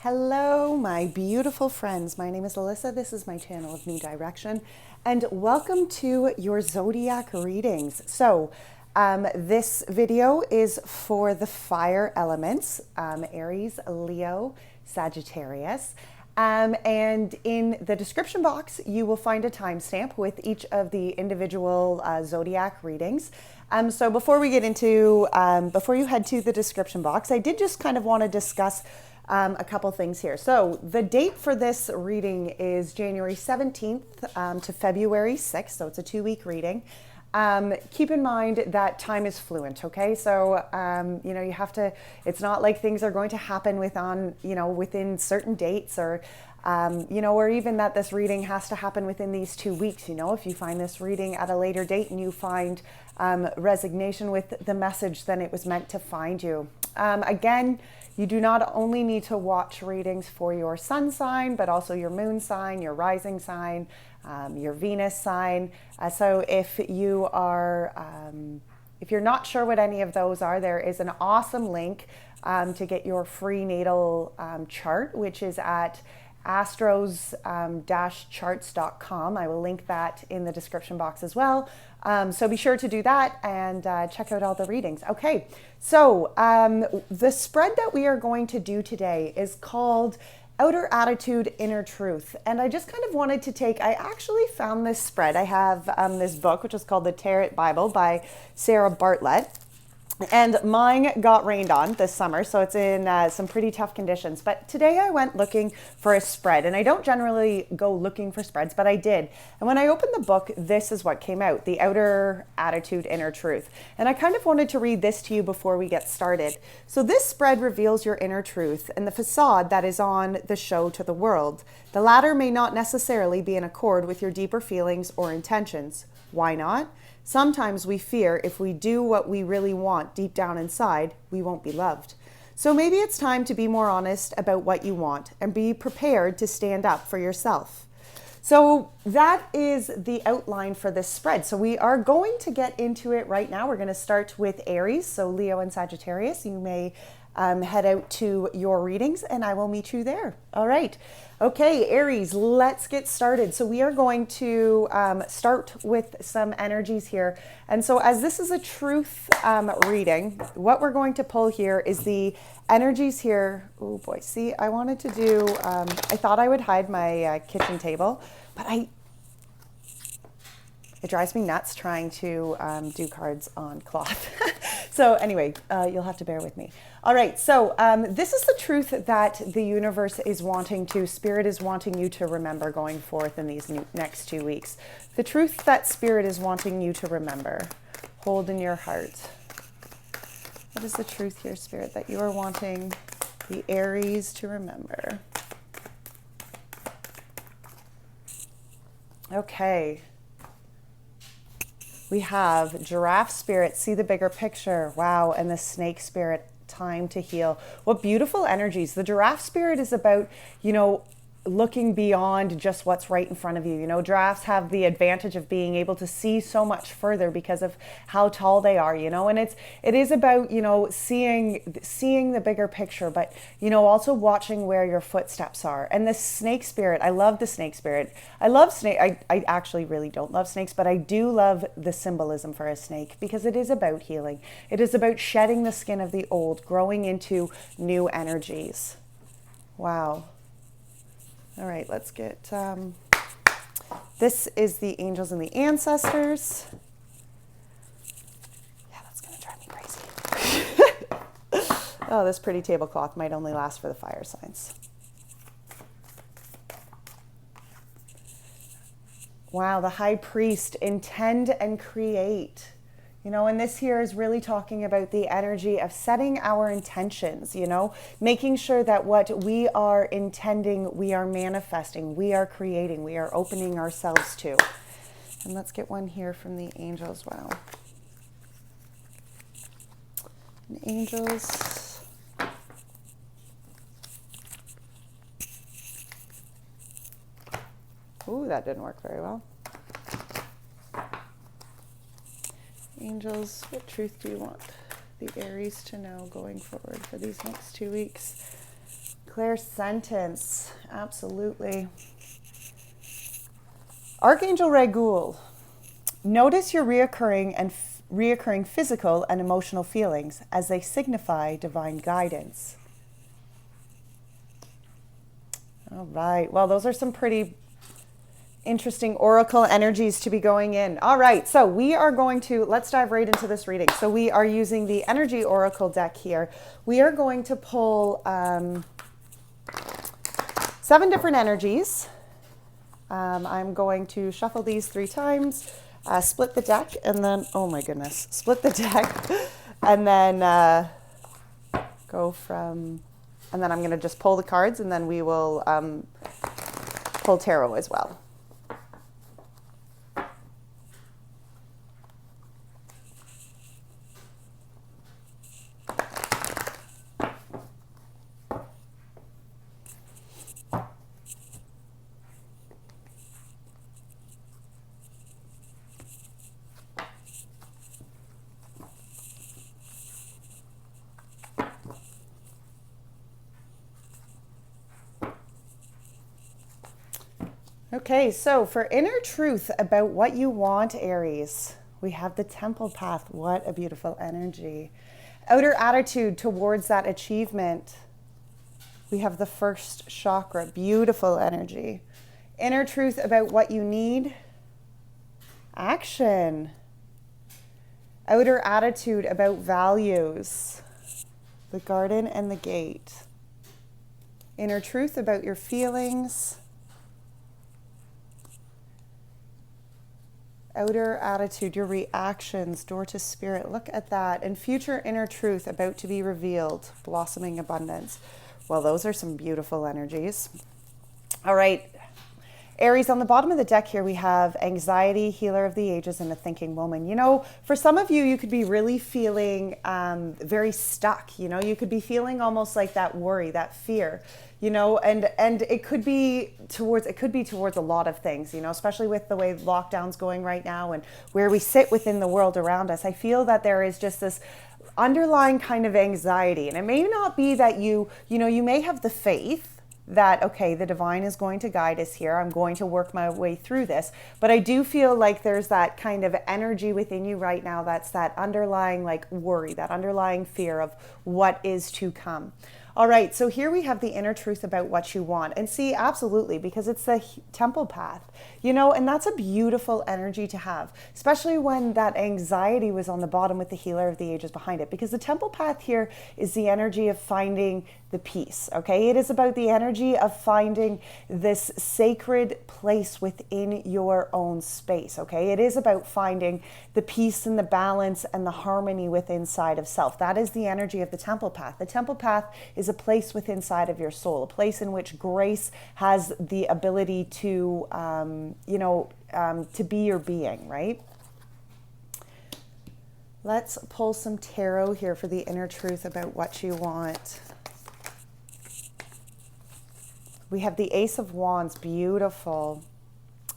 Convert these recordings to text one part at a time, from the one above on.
Hello, my beautiful friends. My name is Alyssa. This is my channel of New Direction, and welcome to your zodiac readings. So, this video is for the fire elements, Aries, Leo, Sagittarius. And in the description box, you will find a timestamp with each of the individual zodiac readings. So before we get into, before you head to the description box, I did just kind of want to discuss a couple things here. So the date for this reading is January 17th to February 6th. So it's a 2-week reading. Keep in mind that time is fluent, okay? So, you have to, it's not like things are going to happen within certain dates or, or even that this reading has to happen within these 2 weeks. If you find this reading at a later date and you find resignation with the message, then it was meant to find you. Again, you do not only need to watch readings for your sun sign, but also your moon sign, your rising sign, your Venus sign. So if you are, if you're not sure what any of those are, there is an awesome link to get your free natal chart, which is at astros-charts.com. I will link that in the description box as well. So be sure to do that and check out all the readings. Okay, so the spread that we are going to do today is called Outer Attitude, Inner Truth. And I just kind of wanted to I actually found this spread. I have this book, which is called The Tarot Bible by Sarah Bartlett. And mine got rained on this summer, so it's in some pretty tough conditions. But today I went looking for a spread, and I don't generally go looking for spreads, but I did. And when I opened the book, this is what came out, The Outer Attitude, Inner Truth. And I kind of wanted to read this to you before we get started. So this spread reveals your inner truth and the facade that is on the show to the world. The latter may not necessarily be in accord with your deeper feelings or intentions. Why not? Sometimes we fear if we do what we really want deep down inside, we won't be loved. So maybe it's time to be more honest about what you want and be prepared to stand up for yourself. So that is the outline for this spread. So we are going to get into it right now. We're going to start with Aries, so Leo and Sagittarius. You may head out to your readings and I will meet you there. All right. Okay, Aries, let's get started. So we are going to start with some energies here. And so as this is a truth reading, what we're going to pull here is the energies here. Oh boy, see, I wanted to do, I thought I would hide my kitchen table, but it drives me nuts trying to do cards on cloth. So anyway, you'll have to bear with me. All right, so this is the truth that the universe is wanting to, Spirit is wanting you to remember going forth in these next 2 weeks. The truth that Spirit is wanting you to remember. Hold in your heart. What is the truth here, Spirit, that you are wanting the Aries to remember? Okay. We have Giraffe Spirit, see the bigger picture. Wow. And the Snake Spirit, time to heal. What beautiful energies. The Giraffe Spirit is about, looking beyond just what's right in front of you. Giraffes have the advantage of being able to see so much further because of how tall they are, and it is about, seeing the bigger picture, but, also watching where your footsteps are. And the Snake Spirit, I love the Snake Spirit. I love snake. I actually really don't love snakes, but I do love the symbolism for a snake because it is about healing. It is about shedding the skin of the old, growing into new energies. Wow. All right, let's get, this is the angels and the ancestors. Yeah, that's going to drive me crazy. Oh, this pretty tablecloth might only last for the fire signs. Wow, the High Priest, intend and create. And this here is really talking about the energy of setting our intentions, making sure that what we are intending, we are manifesting, we are creating, we are opening ourselves to. And let's get one here from the angels. Wow. And angels. Ooh, that didn't work very well. Angels, what truth do you want the Aries to know going forward for these next 2 weeks? Clear sentence. Absolutely. Archangel Raguel. Notice your reoccurring physical and emotional feelings as they signify divine guidance. All right. Well, those are some pretty interesting oracle energies to be going in. All right. So we are going to, let's dive right into this reading. So we are using the Energy Oracle deck here. We are going to pull 7 different energies. I'm going to shuffle these 3 times, split the deck, and then, oh my goodness, split the deck, and then go from, and then I'm going to just pull the cards, and then we will pull tarot as well. Okay, so for inner truth about what you want, Aries, we have the Temple Path. What a beautiful energy. Outer attitude towards that achievement. We have the first chakra. Beautiful energy. Inner truth about what you need. Action. Outer attitude about values. The Garden and the Gate. Inner truth about your feelings. Outer attitude, your reactions, door to spirit. Look at that. And future inner truth about to be revealed, blossoming abundance. Well, those are some beautiful energies. All right. Aries, on the bottom of the deck here, we have anxiety, healer of the ages, and a thinking woman. You know, for some of you, you could be really feeling very stuck. You know, you could be feeling almost like that worry, that fear. You know, and it could be towards a lot of things, you know, especially with the way lockdown's going right now and where we sit within the world around us. I feel that there is just this underlying kind of anxiety, and it may not be that you may have the faith that, okay, the divine is going to guide us here. I'm going to work my way through this. But I do feel like there's that kind of energy within you right now that's that underlying like worry, that underlying fear of what is to come. All right, so here we have the inner truth about what you want. And see, absolutely, because it's the Temple Path, you know, and that's a beautiful energy to have, especially when that anxiety was on the bottom with the healer of the ages behind it, because the Temple Path here is the energy of finding the peace, okay? It is about the energy of finding this sacred place within your own space, okay? It is about finding the peace and the balance and the harmony within inside of self. That is the energy of the Temple Path. The Temple Path is a place within inside of your soul, a place in which grace has the ability to, to be your being, right? Let's pull some tarot here for the inner truth about what you want. We have the Ace of Wands, beautiful.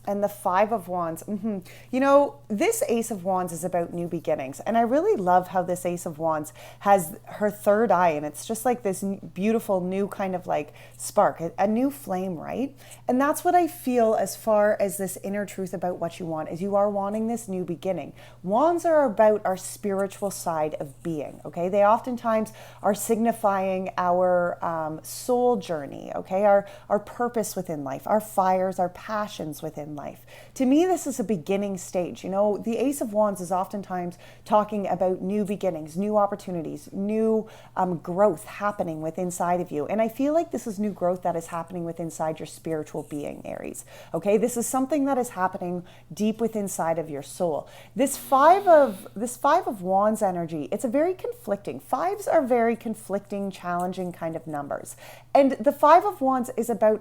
And the Five of Wands. You know, this Ace of Wands is about new beginnings. And I really love how this Ace of Wands has her third eye. And it's just like this beautiful new kind of like spark, a new flame, right? And that's what I feel as far as this inner truth about what you want, is you are wanting this new beginning. Wands are about our spiritual side of being, okay? They oftentimes are signifying our soul journey, okay? Our purpose within life, our fires, our passions within life. To me, this is a beginning stage. You know, the Ace of Wands is oftentimes talking about new beginnings, new opportunities, new growth happening within inside of you. And I feel like this is new growth that is happening within inside your spiritual being, Aries. Okay, this is something that is happening deep within inside of your soul. This five of Wands energy, it's a very conflicting. Fives are very conflicting, challenging kind of numbers. And the Five of Wands is about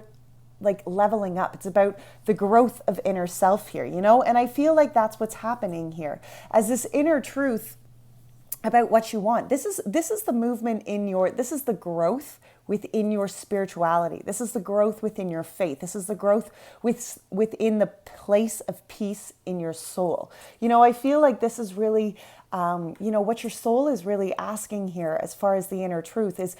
like leveling up. It's about the growth of inner self here, you know? And I feel like that's what's happening here. As this inner truth about what you want. This is the movement this is the growth within your spirituality. This is the growth within your faith. This is the growth within the place of peace in your soul. You know, I feel like this is really, what your soul is really asking here as far as the inner truth is,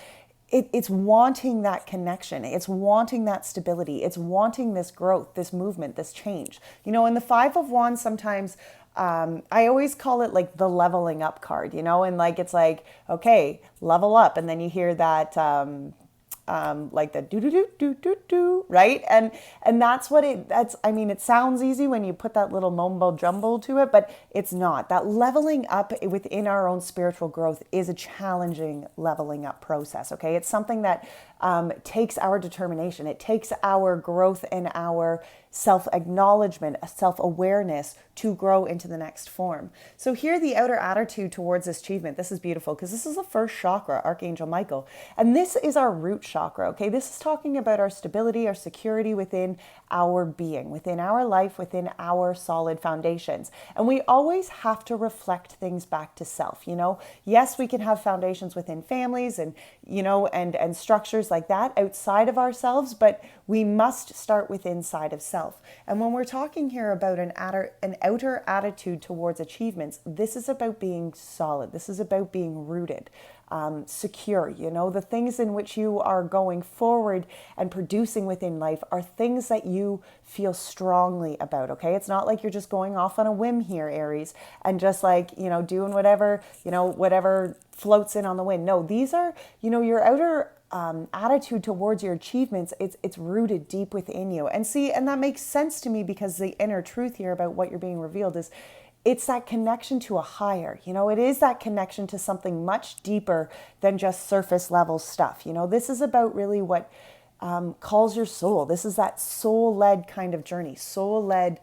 it's wanting that connection. It's wanting that stability. It's wanting this growth, this movement, this change. You know, in the Five of Wands, sometimes I always call it like the leveling up card, you know, and like it's like, okay, level up. And then you hear that like the do do do do do do, right? And that's what that's. I mean, it sounds easy when you put that little mumbo jumbo to it, but it's not. That leveling up within our own spiritual growth is a challenging leveling up process. Okay, it's something that takes our determination. It takes our growth and our self-acknowledgement, self-awareness to grow into the next form. So here, the outer attitude towards this achievement, this is beautiful because this is the first chakra, Archangel Michael. And this is our root chakra, okay? This is talking about our stability, our security within our being, within our life, within our solid foundations. And we always have to reflect things back to self, you know? Yes, we can have foundations within families and, you know, and structures like that outside of ourselves, but we must start with inside of self. And when we're talking here about an outer attitude towards achievements, this is about being solid. This is about being rooted, secure. You know, the things in which you are going forward and producing within life are things that you feel strongly about, okay? It's not like you're just going off on a whim here, Aries, and just like, you know, doing whatever, you know, whatever floats in on the wind. No, these are, you know, your outer attitude towards your achievements, it's rooted deep within you. And see, and that makes sense to me because the inner truth here about what you're being revealed is it's that connection to a higher, you know, it is that connection to something much deeper than just surface level stuff. You know, this is about really what calls your soul. This is that soul-led kind of journey. Soul-led,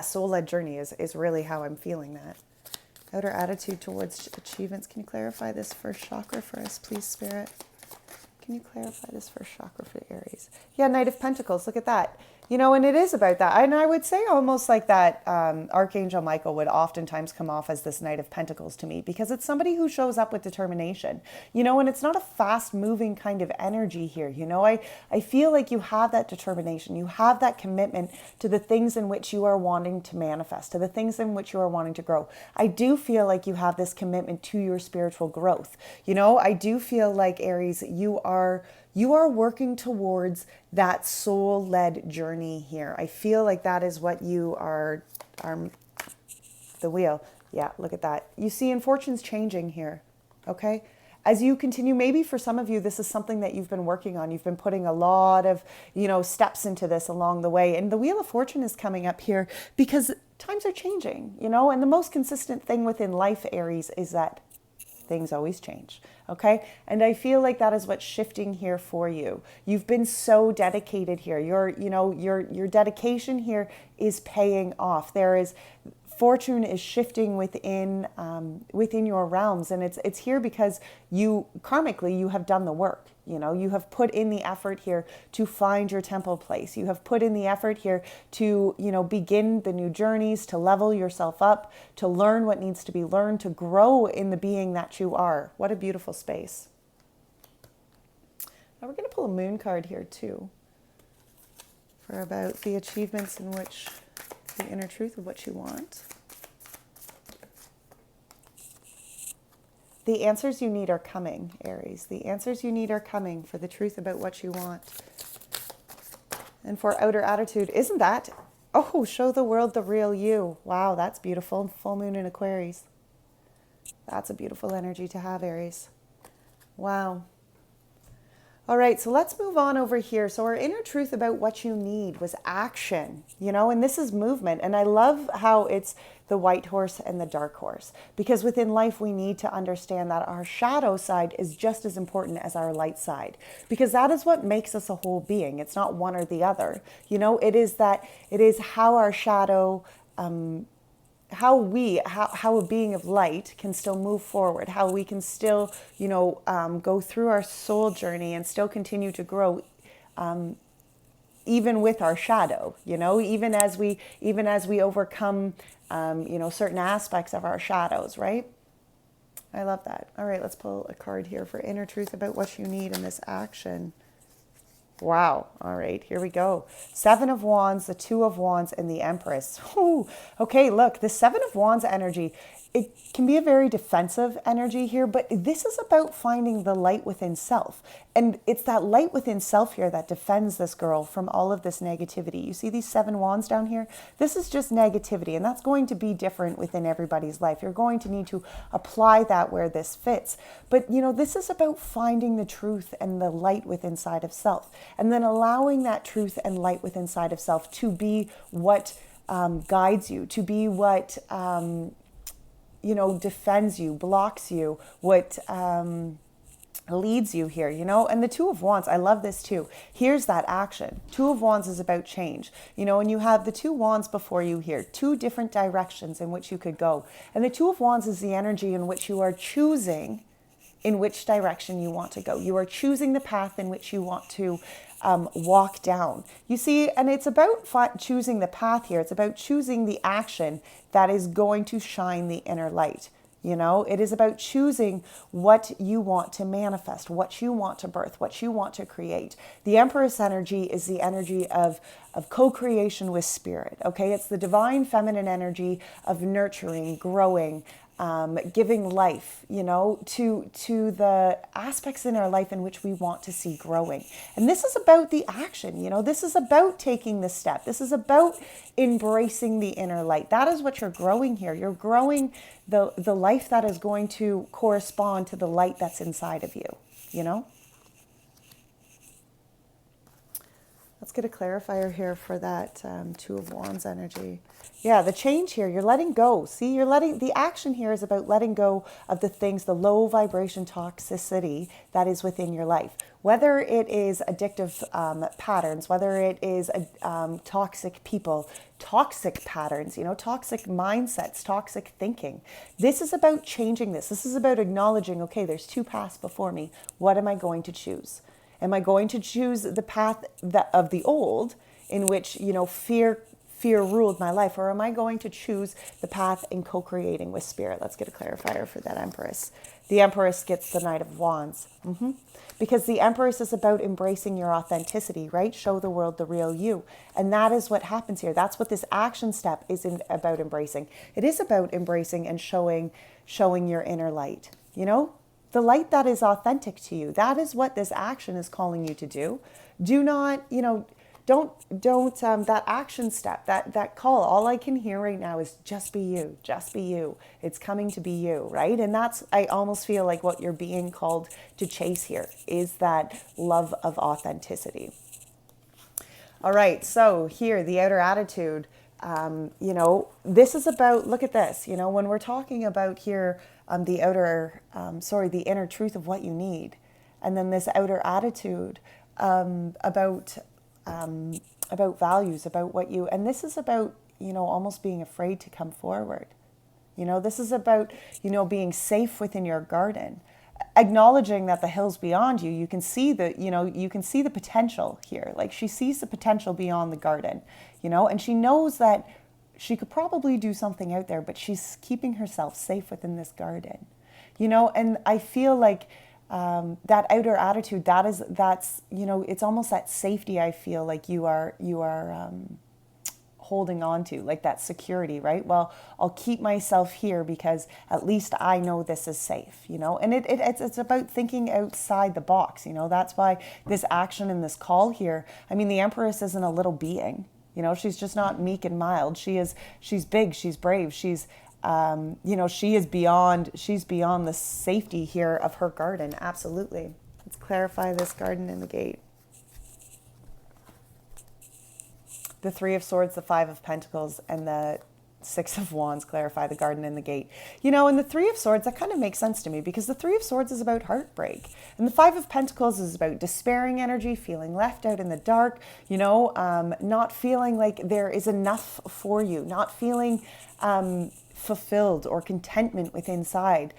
soul-led journey is really how I'm feeling that. Outer attitude towards achievements. Can you clarify this first chakra for us, please, Spirit? Can you clarify this first chakra for Aries? Yeah, Knight of Pentacles. Look at that. You know, and it is about that. And I would say almost like that Archangel Michael would oftentimes come off as this Knight of Pentacles to me because it's somebody who shows up with determination, you know, and it's not a fast moving kind of energy here. You know, I feel like you have that determination. You have that commitment to the things in which you are wanting to manifest, to the things in which you are wanting to grow. I do feel like you have this commitment to your spiritual growth. You know, I do feel like, Aries, you are working towards that soul-led journey here. I feel like that is what you are the wheel. Yeah, look at that. You see, and fortune's changing here, okay? As you continue, maybe for some of you, this is something that you've been working on. You've been putting a lot of, you know, steps into this along the way. And the Wheel of Fortune is coming up here because times are changing, you know? And the most consistent thing within life, Aries, is that things always change, okay? And I feel like that is what's shifting here for you. You've been so dedicated here. Your dedication here is paying off. Fortune is shifting within your realms, and it's here because you karmically you have done the work. You know, you have put in the effort here to find your temple place. You have put in the effort here to, you know, begin the new journeys, to level yourself up, to learn what needs to be learned, to grow in the being that you are. What a beautiful space. Now we're going to pull a moon card here too for about the achievements in which the inner truth of what you want. The answers you need are coming, Aries. The answers you need are coming for the truth about what you want. And for outer attitude, isn't that? Oh, show the world the real you. Wow, that's beautiful. Full moon in Aquarius. That's a beautiful energy to have, Aries. Wow. All right, so let's move on over here. So our inner truth about what you need was action, you know, and this is movement. And I love how it's the white horse and the dark horse, because within life, we need to understand that our shadow side is just as important as our light side, because that is what makes us a whole being. It's not one or the other. You know, it is how our shadow, how a being of light can still move forward, how we can still, you know, go through our soul journey and still continue to grow, even with our shadow, you know, even as we overcome, you know, certain aspects of our shadows, right? I love that. All right, let's pull a card here for inner truth about what you need in this action. Wow. All right, here we go. Seven of Wands, the Two of Wands, and the Empress. Ooh. Okay, look, the Seven of Wands energy, it can be a very defensive energy here, but this is about finding the light within self. And it's that light within self here that defends this girl from all of this negativity. You see these 7 wands down here? This is just negativity, and that's going to be different within everybody's life. You're going to need to apply that where this fits. But, this is about finding the truth and the light within inside of self, and then allowing that truth and light within inside of self to be what guides you, to be what defends you, blocks you, what leads you here, And the 2 of Wands, I love this too. Here's that action. 2 of Wands is about change, and you have the 2 Wands before you here, 2 different directions in which you could go. And the 2 of Wands is the energy in which you are choosing in which direction you want to go. You are choosing the path in which you want to walk down. You see, and it's about choosing the path here. It's about choosing the action that is going to shine the inner light. It is about choosing what you want to manifest, what you want to birth, what you want to create. The Empress energy is the energy of co-creation with spirit, okay? It's the divine feminine energy of nurturing, growing, giving life, to the aspects in our life in which we want to see growing. And this is about the action, this is about taking the step. This is about embracing the inner light. That is what you're growing here. You're growing the life that is going to correspond to the light that's inside of you, Let's get a clarifier here for that 2 of Wands energy. Yeah, the change here, you're letting go. See, the action here is about letting go of the things, the low vibration toxicity that is within your life. Whether it is addictive patterns, whether it is toxic people, toxic patterns, toxic mindsets, toxic thinking. This is about changing this. This is about acknowledging, okay, there's 2 paths before me. What am I going to choose? Am I going to choose the path of the old in which, fear ruled my life? Or am I going to choose the path in co-creating with spirit? Let's get a clarifier for that Empress. The Empress gets the Knight of Wands. Because the Empress is about embracing your authenticity, right? Show the world the real you. And that is what happens here. That's what this action step is about embracing. It is about embracing and showing your inner light, the light that is authentic to you. That is what this action is calling you to do. Do not, don't that action step, that call, all I can hear right now is just be you, just be you. It's coming to be you, right? And that's, I almost feel like what you're being called to chase here is that love of authenticity. All right, so here, the outer attitude, this is about, look at this, when we're talking about here, the inner truth of what you need. And then this outer attitude about values, about what you, and this is about, almost being afraid to come forward. This is about, being safe within your garden, acknowledging that the hills beyond you, you can see the potential here. Like she sees the potential beyond the garden, and she knows that she could probably do something out there, but she's keeping herself safe within this garden, and I feel like that outer attitude, that's it's almost that safety. I feel like you are holding on to, like that security, right? Well, I'll keep myself here because at least I know this is safe, and it's about thinking outside the box, that's why this action and this call here, I mean, the Empress isn't a little being, she's just not meek and mild. She's big, she's brave, she's she's beyond the safety here of her garden. Absolutely. Let's clarify this garden in the gate. The 3 of Swords, the 5 of Pentacles, and the 6 of Wands clarify the garden and the gate. And the 3 of Swords, that kind of makes sense to me because the 3 of Swords is about heartbreak. And the 5 of Pentacles is about despairing energy, feeling left out in the dark, not feeling like there is enough for you, not feeling fulfilled or contentment with inside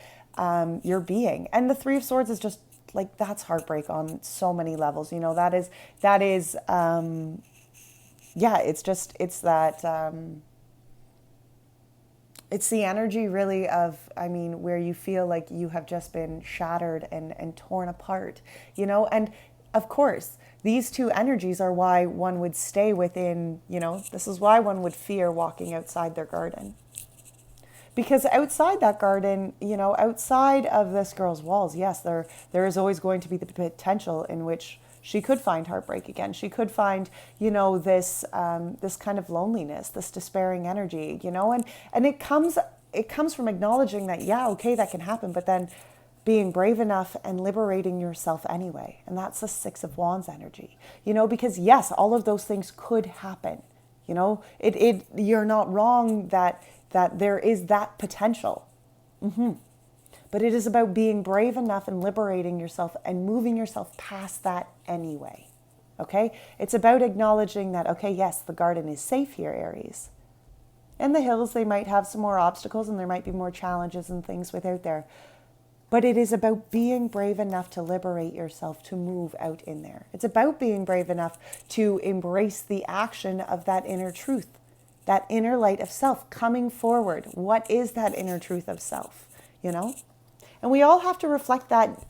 your being. And the 3 of Swords is just like, that's heartbreak on so many levels. That is it's the energy really of, where you feel like you have just been shattered and torn apart, and of course, these 2 energies are why one would stay within, this is why one would fear walking outside their garden. Because outside that garden, outside of this girl's walls, yes, there is always going to be the potential in which she could find heartbreak again. She could find, this this kind of loneliness, this despairing energy, and it comes from acknowledging that, yeah, okay, that can happen, but then being brave enough and liberating yourself anyway. And that's the Six of Wands energy, because yes, all of those things could happen. You're not wrong that there is that potential. But it is about being brave enough and liberating yourself and moving yourself past that anyway. Okay? It's about acknowledging that, okay, yes, the garden is safe here, Aries. And the hills, they might have some more obstacles and there might be more challenges and things without there. But it is about being brave enough to liberate yourself, to move out in there. It's about being brave enough to embrace the action of that inner truth, that inner light of self coming forward. What is that inner truth of self, And we all have to reflect that,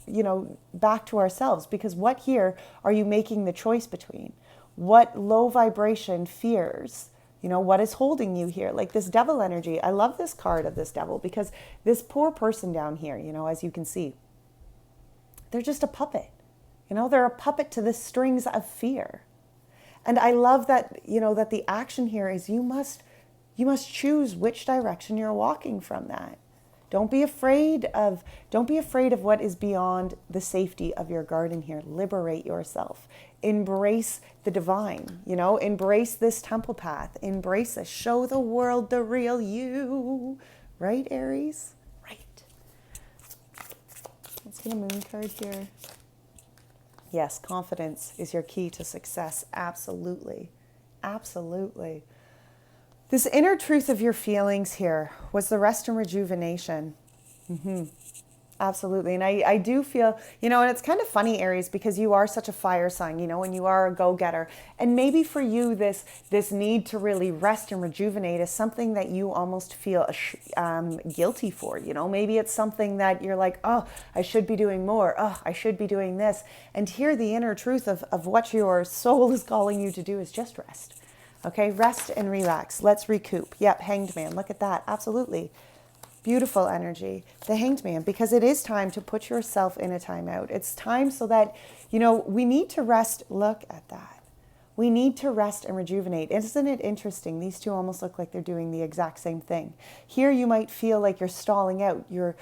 back to ourselves, because what here are you making the choice between? What low vibration fears? What is holding you here? Like this devil energy. I love this card of this devil because this poor person down here, as you can see, they're just a puppet. They're a puppet to the strings of fear. And I love that, that the action here is you must choose which direction you're walking from that. Don't be afraid of what is beyond the safety of your garden here. Liberate yourself. Embrace the divine, embrace this temple path. Embrace this. Show the world the real you. Right, Aries? Right. Let's get a moon card here. Yes, confidence is your key to success. Absolutely. Absolutely. This inner truth of your feelings here was the rest and rejuvenation. Absolutely. And I do feel, and it's kind of funny, Aries, because you are such a fire sign, and you are a go-getter. And maybe for you, this need to really rest and rejuvenate is something that you almost feel guilty for. Maybe it's something that you're like, oh, I should be doing more. Oh, I should be doing this. And here the inner truth of what your soul is calling you to do is just rest. Okay, rest and relax. Let's recoup. Yep, Hanged Man. Look at that. Absolutely. Beautiful energy. The Hanged Man, because it is time to put yourself in a timeout. It's time so that, we need to rest. Look at that. We need to rest and rejuvenate. Isn't it interesting? These two almost look like they're doing the exact same thing. Here you might feel like you're stalling out. You're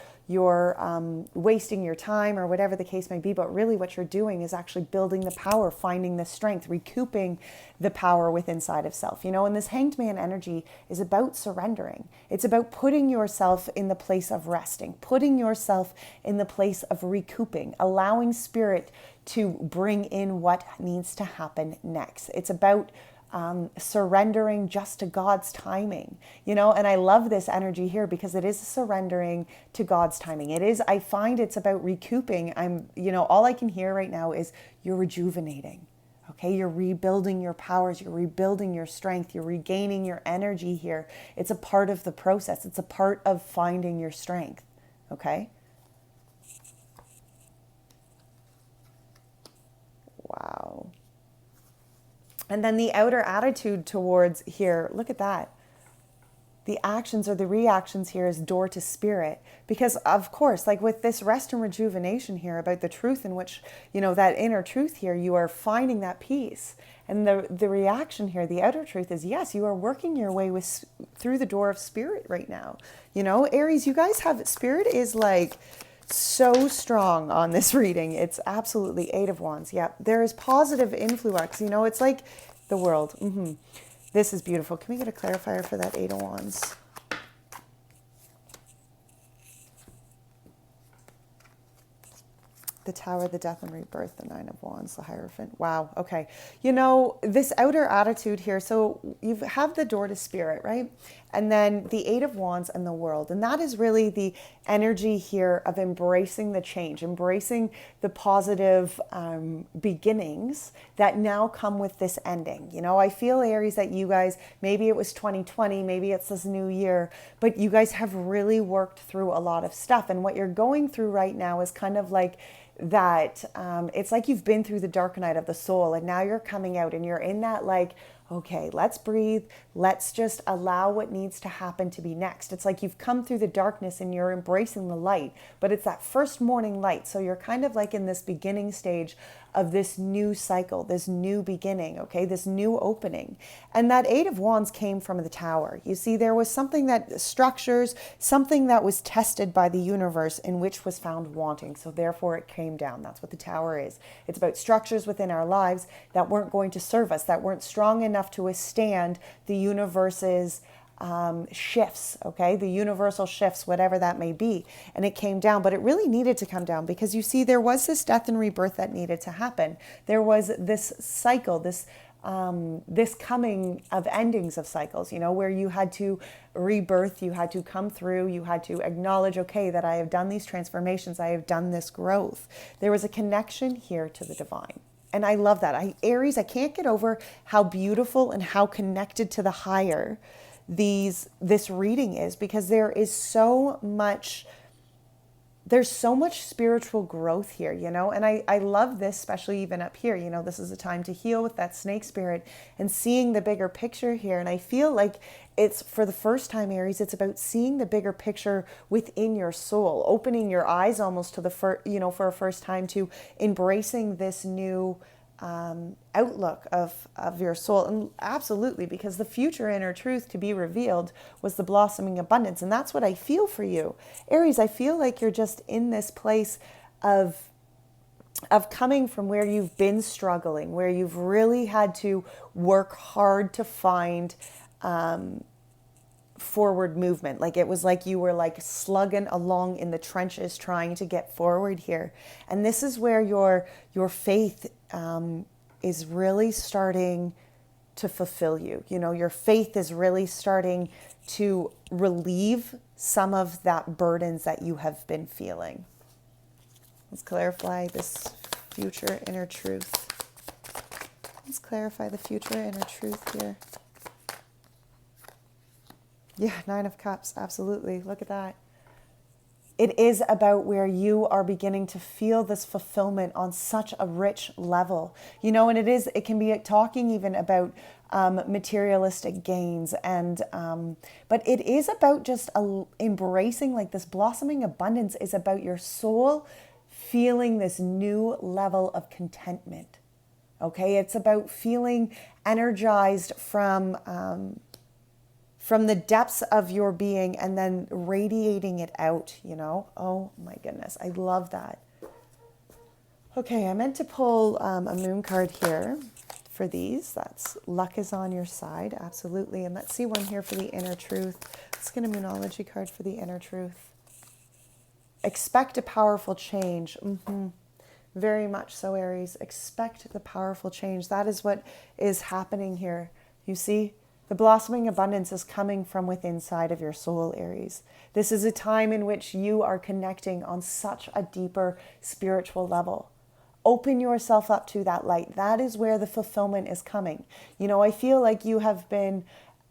wasting your time or whatever the case may be, but really what you're doing is actually building the power, finding the strength, recouping the power within inside of self. And this Hanged Man energy is about surrendering. It's about putting yourself in the place of resting, putting yourself in the place of recouping, allowing spirit to bring in what needs to happen next. It's about surrendering just to God's timing, and I love this energy here because it is surrendering to God's timing. It is, I find it's about recouping. All I can hear right now is you're rejuvenating. Okay, you're rebuilding your powers, you're rebuilding your strength, you're regaining your energy here. It's a part of the process. It's a part of finding your strength. Okay. Wow. And then the outer attitude towards here, look at that. The actions or the reactions here is door to spirit. Because of course, like with this rest and rejuvenation here about the truth in which, that inner truth here, you are finding that peace. And the reaction here, the outer truth is, yes, you are working your way through the door of spirit right now. Aries, you guys have, spirit is like so strong on this reading. It's absolutely Eight of Wands. Yeah, there is positive influx. It's like the world. This is beautiful. Can we get a clarifier for that Eight of Wands? The Tower, the Death and Rebirth, the Nine of Wands, the Hierophant. Wow. Okay. This outer attitude here. So you have the door to spirit, right? And then the Eight of Wands and the World. And that is really the energy here of embracing the change, embracing the positive beginnings that now come with this ending. I feel, Aries, that you guys, maybe it was 2020, maybe it's this new year, but you guys have really worked through a lot of stuff. And what you're going through right now is kind of like that, it's like you've been through the dark night of the soul and now you're coming out and you're in that like, okay, let's breathe. Let's just allow what needs to happen to be next. It's like you've come through the darkness and you're embracing the light, but it's that first morning light. So you're kind of like in this beginning stage of this new cycle, this new beginning, okay, this new opening. And that Eight of Wands came from the Tower. You see, there was something that structures, something that was tested by the universe in which was found wanting. So therefore it came down. That's what the Tower is. It's about structures within our lives that weren't going to serve us, that weren't strong enough to withstand the universe's shifts, okay? The universal shifts, whatever that may be. And it came down, but it really needed to come down because you see, there was this death and rebirth that needed to happen. There was this cycle, this coming of endings of cycles, you know, where you had to rebirth, you had to come through, you had to acknowledge, okay, that I have done these transformations, I have done this growth. There was a connection here to the divine. And I love that. Aries, I can't get over how beautiful and how connected to the higher this reading is, because there's so much spiritual growth here, you know, and I love this, especially even up here, you know, this is a time to heal with that snake spirit and seeing the bigger picture here. And I feel like it's, for the first time, Aries, it's about seeing the bigger picture within your soul, opening your eyes almost to for a first time, to embracing this new outlook of your soul. And absolutely, because the future inner truth to be revealed was the blossoming abundance. And that's what I feel for you, Aries. I feel like you're just in this place of coming from where you've been struggling, where you've really had to work hard to find forward movement. Like it was like you were like slugging along in the trenches trying to get forward here. And this is where your faith is really starting to fulfill you. You know, your faith is really starting to relieve some of that burdens that you have been feeling. Let's clarify this future inner truth. Let's clarify the future inner truth here. Yeah, Nine of Cups, absolutely. Look at that. It is about where you are beginning to feel this fulfillment on such a rich level, you know, and it can be talking even about materialistic gains, and but it is about just embracing, like, this blossoming abundance is about your soul feeling this new level of contentment. Okay, it's about feeling energized from the depths of your being and then radiating it out, you know? Oh my goodness, I love that. Okay, I meant to pull a moon card here for these. That's luck is on your side, absolutely. And let's see one here for the inner truth. Let's get a moonology card for the inner truth. Expect a powerful change. Very much so, Aries. Expect the powerful change. That is what is happening here. You see? The blossoming abundance is coming from within inside of your soul, Aries. This is a time in which you are connecting on such a deeper spiritual level. Open yourself up to that light. That is where the fulfillment is coming. You know, I feel like you have been,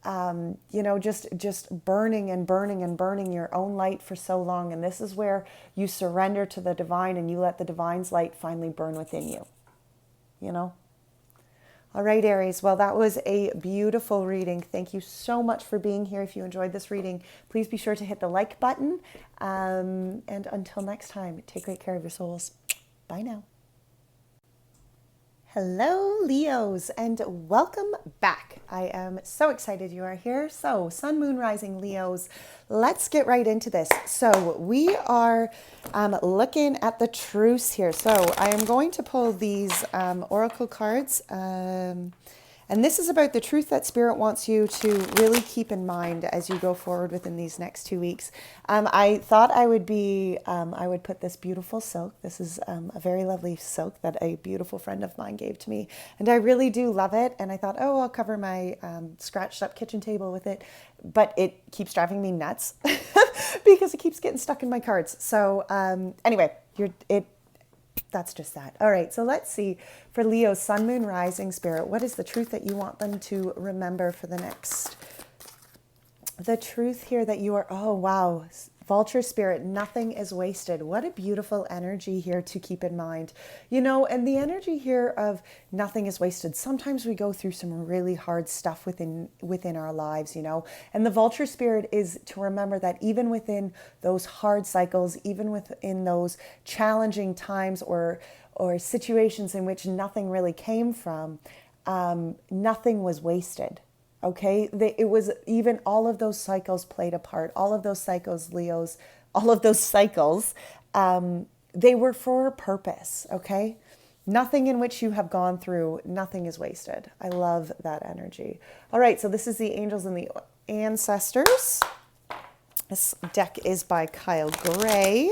you know, just burning and burning and burning your own light for so long. And this is where you surrender to the divine and you let the divine's light finally burn within you, you know? All right, Aries. Well, that was a beautiful reading. Thank you so much for being here. If you enjoyed this reading, please be sure to hit the like button. And until next time, take great care of your souls. Bye now. Hello, Leos, and welcome back. I am so excited you are here. So, Sun, Moon, Rising, Leos, let's get right into this. So, we are looking at the truce here. So, I am going to pull these oracle cards. And this is about the truth that Spirit wants you to really keep in mind as you go forward within these next 2 weeks. I thought I would put this beautiful silk. This is a very lovely silk that a beautiful friend of mine gave to me. And I really do love it. And I thought, oh, I'll cover my scratched up kitchen table with it. But it keeps driving me nuts because it keeps getting stuck in my cards. So anyway, that's just that. All right, so let's see for Leo, Sun, Moon, Rising, Spirit. What is the truth that you want them to remember for the next? The truth here that you are, oh wow, Vulture spirit, nothing is wasted. What a beautiful energy here to keep in mind. You know, and the energy here of nothing is wasted. Sometimes we go through some really hard stuff within our lives, you know. And the vulture spirit is to remember that even within those hard cycles, even within those challenging times or situations in which nothing really came from, nothing was wasted. Okay, it was even all of those cycles played a part. All of those cycles, Leos, all of those cycles, they were for a purpose. Okay, nothing in which you have gone through, nothing is wasted. I love that energy. All right, so this is the angels and the ancestors. This deck is by Kyle Gray.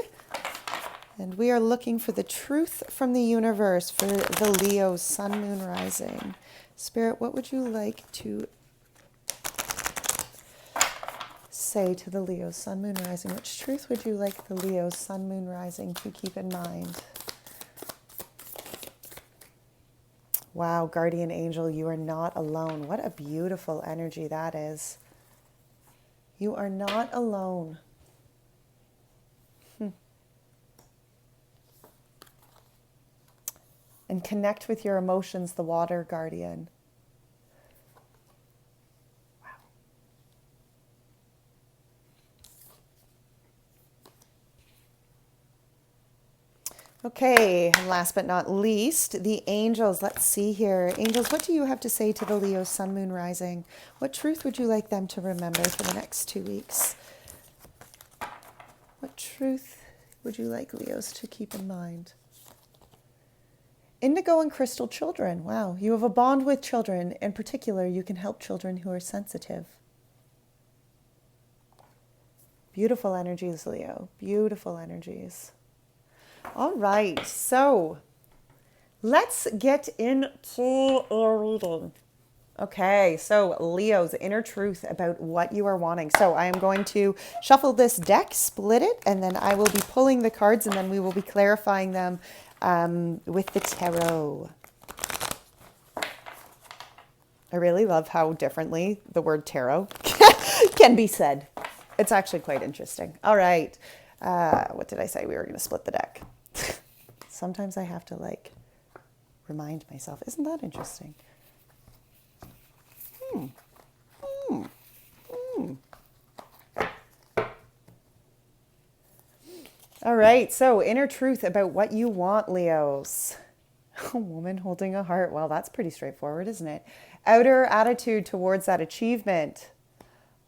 And we are looking for the truth from the universe for the Leo sun, moon, rising. Spirit, what would you like to say to the Leo sun, moon, rising? Which truth would you like the Leo sun, moon, rising to keep in mind? Wow, guardian angel, you are not alone. What a beautiful energy that is. You are not alone. And connect with your emotions, the water guardian. Wow. Okay, and last but not least, the angels. Let's see here. Angels, what do you have to say to the Leo sun, moon, rising? What truth would you like them to remember for the next 2 weeks? What truth would you like Leos to keep in mind? Indigo and crystal children. Wow, you have a bond with children. In particular, you can help children who are sensitive. Beautiful energies, Leo. Beautiful energies. All right, so let's get into a reading. Okay, so Leo's inner truth about what you are wanting. So I am going to shuffle this deck, split it, and then I will be pulling the cards, and then we will be clarifying them with the tarot. I really love how differently the word tarot can be said. It's actually quite interesting. All right. What did I say? We were going to split the deck. Sometimes I have to remind myself. Isn't that interesting? All right, so inner truth about what you want, Leos. A woman holding a heart. Well, that's pretty straightforward, isn't it? Outer attitude towards that achievement.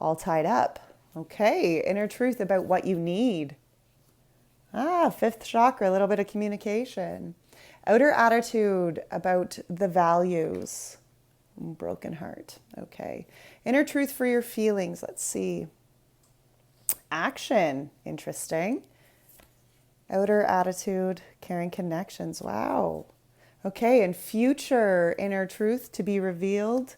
All tied up. Okay, inner truth about what you need. Fifth chakra, a little bit of communication. Outer attitude about the values. Broken heart. Okay. Inner truth for your feelings. Let's see. Action. Interesting. Outer attitude, caring connections. Wow. Okay, and future inner truth to be revealed.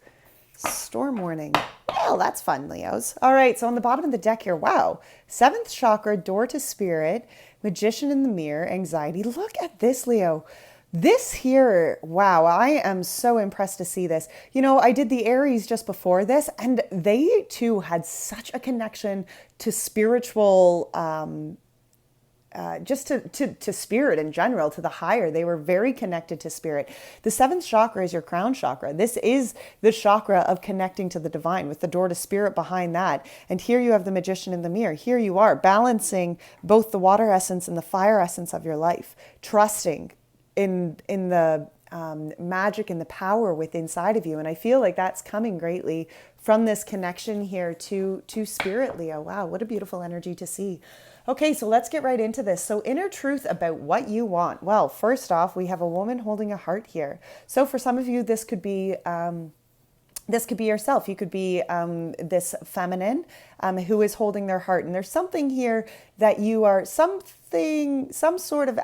Storm warning. Well, that's fun, Leos. All right, so on the bottom of the deck here, wow. Seventh chakra, door to spirit, magician in the mirror, anxiety. Look at this, Leo. This here, wow, I am so impressed to see this. You know, I did the Aries just before this, and they too had such a connection to spiritual just to spirit in general, to the higher. They were very connected to spirit. The seventh chakra is your crown chakra. This is the chakra of connecting to the divine, with the door to spirit behind that. And here you have the magician in the mirror. Here you are balancing both the water essence and the fire essence of your life, trusting in the magic and the power within inside of you. And I feel like that's coming greatly from this connection here to spirit, Leo. Wow, what a beautiful energy to see. Okay, so let's get right into this. So inner truth about what you want. Well, first off, we have a woman holding a heart here. So for some of you, this could be yourself. You could be this feminine who is holding their heart. And there's something here that you are, some sort of,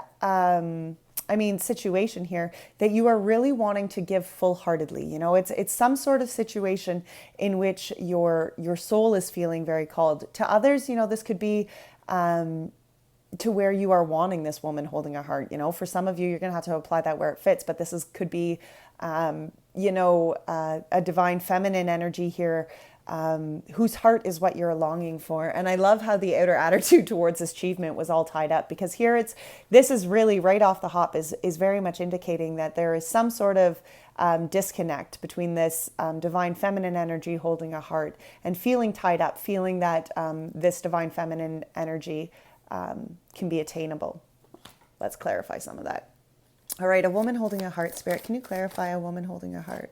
situation here that you are really wanting to give full-heartedly. You know, it's some sort of situation in which your soul is feeling very called. To others, you know, this could be to where you are wanting this woman holding a heart. You know, for some of you, you're going to have to apply that where it fits, but this could be, a divine feminine energy here whose heart is what you're longing for. And I love how the outer attitude towards achievement was all tied up, because here this is really right off the hop is very much indicating that there is some sort of disconnect between this divine feminine energy holding a heart and feeling tied up, feeling that this divine feminine energy can be attainable. Let's clarify some of that. All right, a woman holding a heart. Spirit, can you clarify a woman holding a heart?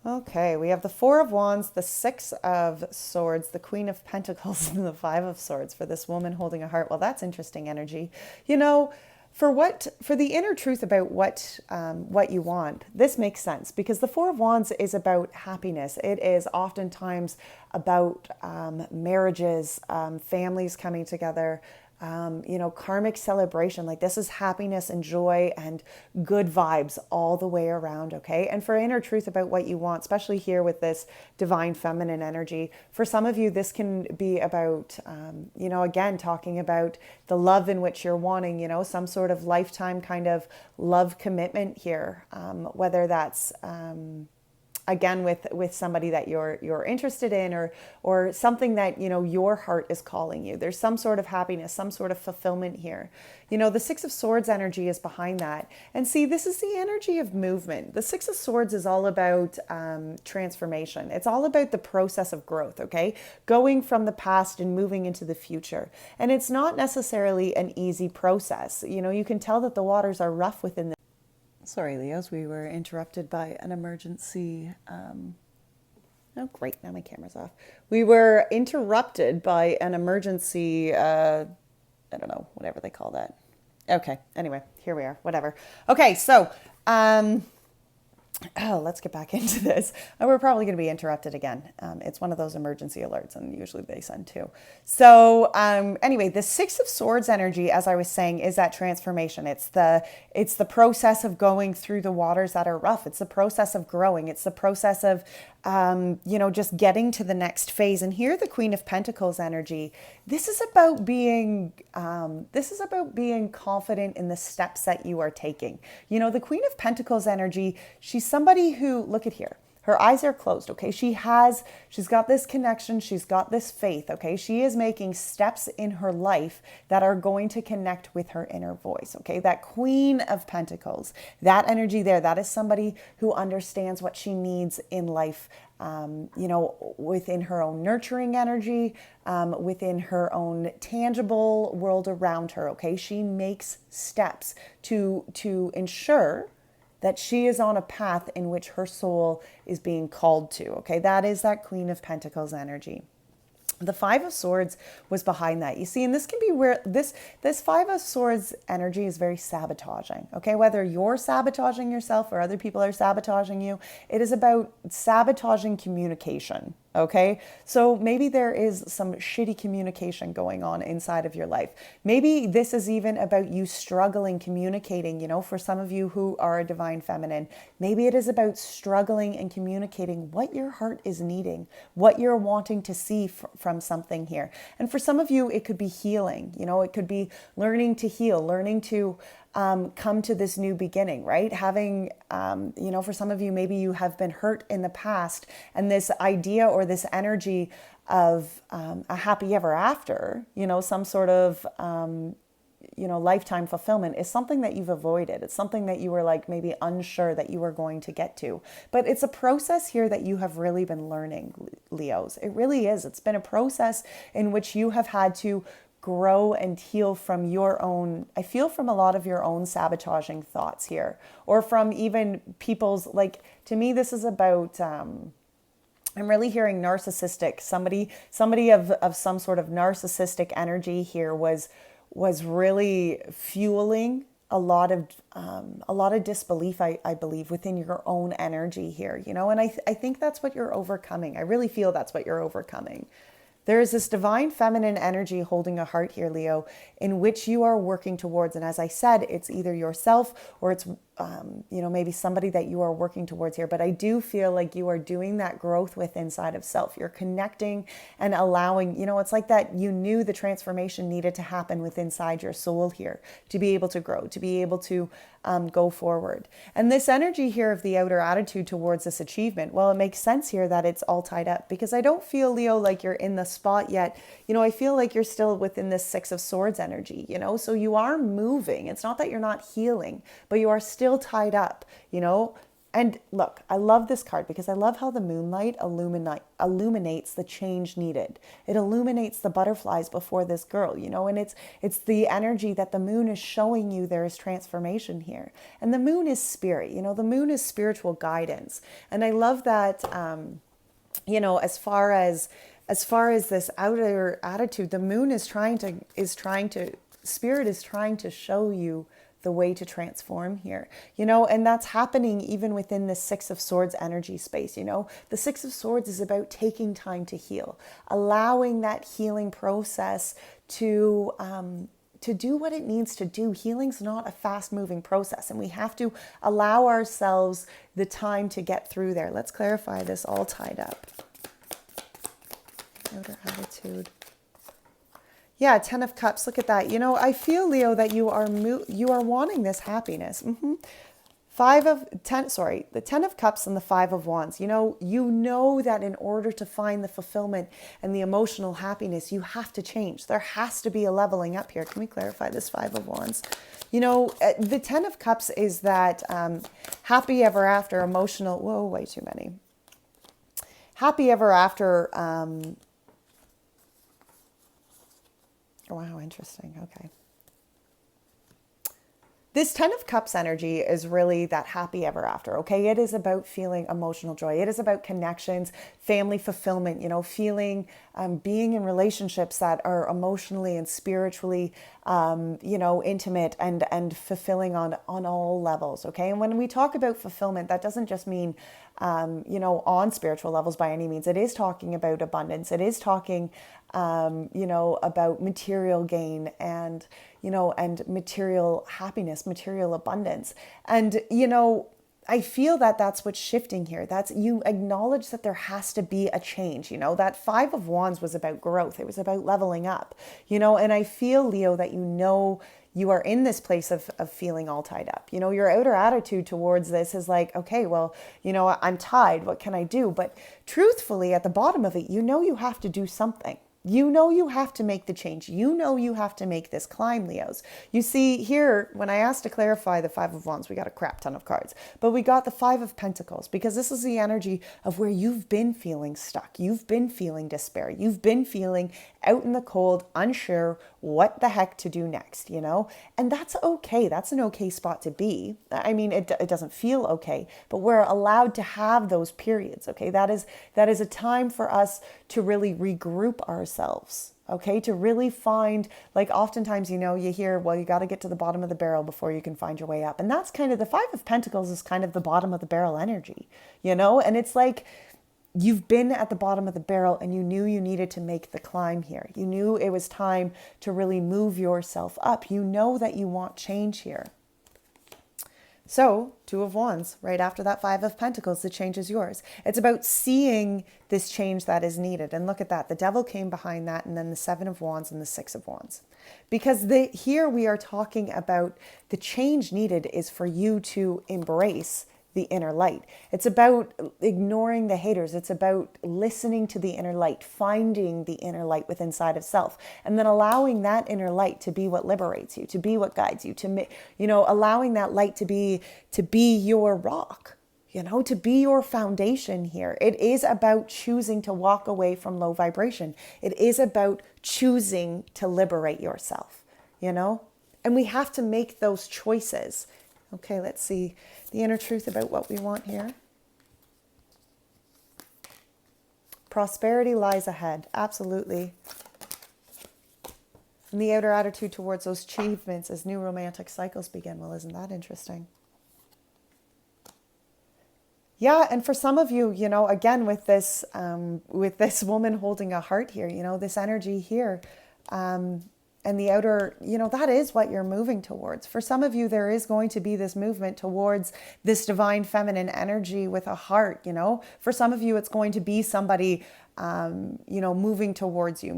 Okay, we have the Four of Wands, the Six of Swords, the Queen of Pentacles, and the Five of Swords for this woman holding a heart. Well, that's interesting energy. You know, for the inner truth about what you want, this makes sense, because the Four of Wands is about happiness. It is oftentimes about marriages, families coming together, karmic celebration. Like, this is happiness and joy and good vibes all the way around, okay? And for inner truth about what you want, especially here with this divine feminine energy, for some of you, this can be about, again, talking about the love in which you're wanting, some sort of lifetime kind of love commitment here, whether that's again with somebody that you're interested in, or something that your heart is calling you. There's some sort of happiness, some sort of fulfillment here. The Six of Swords energy is behind that. And see, this is the energy of movement. The Six of Swords is all about transformation. It's all about the process of growth, okay? Going from the past and moving into the future. And it's not necessarily an easy process. You can tell that the waters are rough within the... Sorry, Leos, we were interrupted by an emergency. Oh, great, now my camera's off. We were interrupted by an emergency, I don't know, whatever they call that. Okay, anyway, here we are, whatever. Okay, so, let's get back into this. We're probably going to be interrupted again. It's one of those emergency alerts, and usually they send two. So anyway, the Six of Swords energy, as I was saying, is that transformation. It's the process of going through the waters that are rough. It's the process of growing. It's the process of just getting to the next phase. And here, the Queen of Pentacles energy. This is about being confident in the steps that you are taking. The Queen of Pentacles energy, she's somebody who, look at here, her eyes are closed, okay? She's got this connection, she's got this faith, okay? She is making steps in her life that are going to connect with her inner voice, okay? That Queen of Pentacles, that energy there, that is somebody who understands what she needs in life, within her own nurturing energy, within her own tangible world around her, okay? She makes steps to ensure that she is on a path in which her soul is being called to, okay? That is that Queen of Pentacles energy. The Five of Swords was behind that. You see, and this can be where this Five of Swords energy is very sabotaging, okay? Whether you're sabotaging yourself or other people are sabotaging you, it is about sabotaging communication, okay? So maybe there is some shitty communication going on inside of your life. Maybe this is even about you struggling communicating, for some of you who are a divine feminine. Maybe it is about struggling and communicating what your heart is needing, what you're wanting to see from something here. And for some of you, it could be healing. It could be learning to heal, learning to come to this new beginning, right? Having, for some of you, maybe you have been hurt in the past, and this idea or this energy of a happy ever after, some sort of, lifetime fulfillment is something that you've avoided. It's something that you were like maybe unsure that you were going to get to. But it's a process here that you have really been learning, Leos. It really is. It's been a process in which you have had to grow and heal from your own, I feel from a lot of your own sabotaging thoughts here, or from even people's, like, to me, this is about, I'm really hearing narcissistic, somebody of some sort of narcissistic energy here was really fueling a lot of disbelief, I believe, within your own energy here, and I think that's what you're overcoming. I really feel that's what you're overcoming. There is this divine feminine energy holding a heart here, Leo, in which you are working towards. And as I said, it's either yourself or it's you know, maybe somebody that you are working towards here, but I do feel like you are doing that growth with inside of self. You're connecting and allowing, you know, it's like that you knew the transformation needed to happen with inside your soul here to be able to grow, to be able to go forward. And this energy here of the outer attitude towards this achievement, well, it makes sense here that it's all tied up, because I don't feel, Leo, like you're in the spot yet. You know, I feel like you're still within this Six of Swords energy, you know, so you are moving. It's not that you're not healing, but you are still tied up, you know. And look, I love this card because I love how the moonlight illuminates the change needed. It illuminates the butterflies before this girl, you know, and it's the energy that the moon is showing you there is transformation here. And the moon is spirit, you know, the moon is spiritual guidance. And I love that, you know, as far as this outer attitude, the moon is trying to, spirit is trying to show you the way to transform here, you know, and that's happening even within the Six of Swords energy space. You know, the Six of Swords is about taking time to heal, allowing that healing process to do what it needs to do. Healing's not a fast moving process, and we have to allow ourselves the time to get through there. Let's clarify this all tied up. Outer attitude. Yeah, Ten of Cups. Look at that. You know, I feel, Leo, that you are wanting this happiness. The Ten of Cups and the Five of Wands. You know that in order to find the fulfillment and the emotional happiness, you have to change. There has to be a leveling up here. Can we clarify this Five of Wands? You know, the Ten of Cups is that happy ever after emotional. Whoa, way too many. Happy ever after. Wow, interesting. Okay. This Ten of Cups energy is really that happy ever after, okay? It is about feeling emotional joy. It is about connections, family fulfillment, you know, feeling, being in relationships that are emotionally and spiritually, you know, intimate and fulfilling on all levels, okay? And when we talk about fulfillment, that doesn't just mean, you know, on spiritual levels by any means. It is talking about abundance. It is talking, you know, about material gain and, you know, and material happiness, material abundance. And, you know, I feel that that's what's shifting here. That's, you acknowledge that there has to be a change, you know, that Five of Wands was about growth. It was about leveling up, you know, and I feel, Leo, that, you know, you are in this place of feeling all tied up. You know, your outer attitude towards this is like, okay, well, you know, I'm tied. What can I do? But truthfully, at the bottom of it, you know, you have to do something. You know you have to make the change. You know you have to make this climb, Leos. You see here, when I asked to clarify the Five of Wands, we got a crap ton of cards. But we got the Five of Pentacles, because this is the energy of where you've been feeling stuck. You've been feeling despair. You've been feeling out in the cold, unsure what the heck to do next, you know? And that's okay. That's an okay spot to be. I mean, it doesn't feel okay, but we're allowed to have those periods, okay? That is a time for us to really regroup ourselves, okay? To really find, like oftentimes, you know, you hear, well, you got to get to the bottom of the barrel before you can find your way up. And that's kind of, the Five of Pentacles is kind of the bottom of the barrel energy, you know? And it's like, you've been at the bottom of the barrel and you knew you needed to make the climb here. You knew it was time to really move yourself up. You know that you want change here. So, Two of Wands, right after that Five of Pentacles, the change is yours. It's about seeing this change that is needed. And look at that. The Devil came behind that, and then the Seven of Wands and the Six of Wands. Because here we are talking about the change needed is for you to embrace the inner light. It's about ignoring the haters. It's about listening to the inner light, finding the inner light within inside of self, and then allowing that inner light to be what liberates you, to be what guides you, to, you know, allowing that light to be your rock, you know, to be your foundation here. It is about choosing to walk away from low vibration. It is about choosing to liberate yourself, you know, and we have to make those choices. Okay, let's see the inner truth about what we want here. Prosperity lies ahead. Absolutely. And the outer attitude towards those achievements as new romantic cycles begin. Well, isn't that interesting? Yeah, and for some of you, you know, again, with this woman holding a heart here, you know, this energy here, the outer, that is what you're moving towards. For some of you, there is going to be this movement towards this divine feminine energy with a heart, For some of you, it's going to be somebody, moving towards you,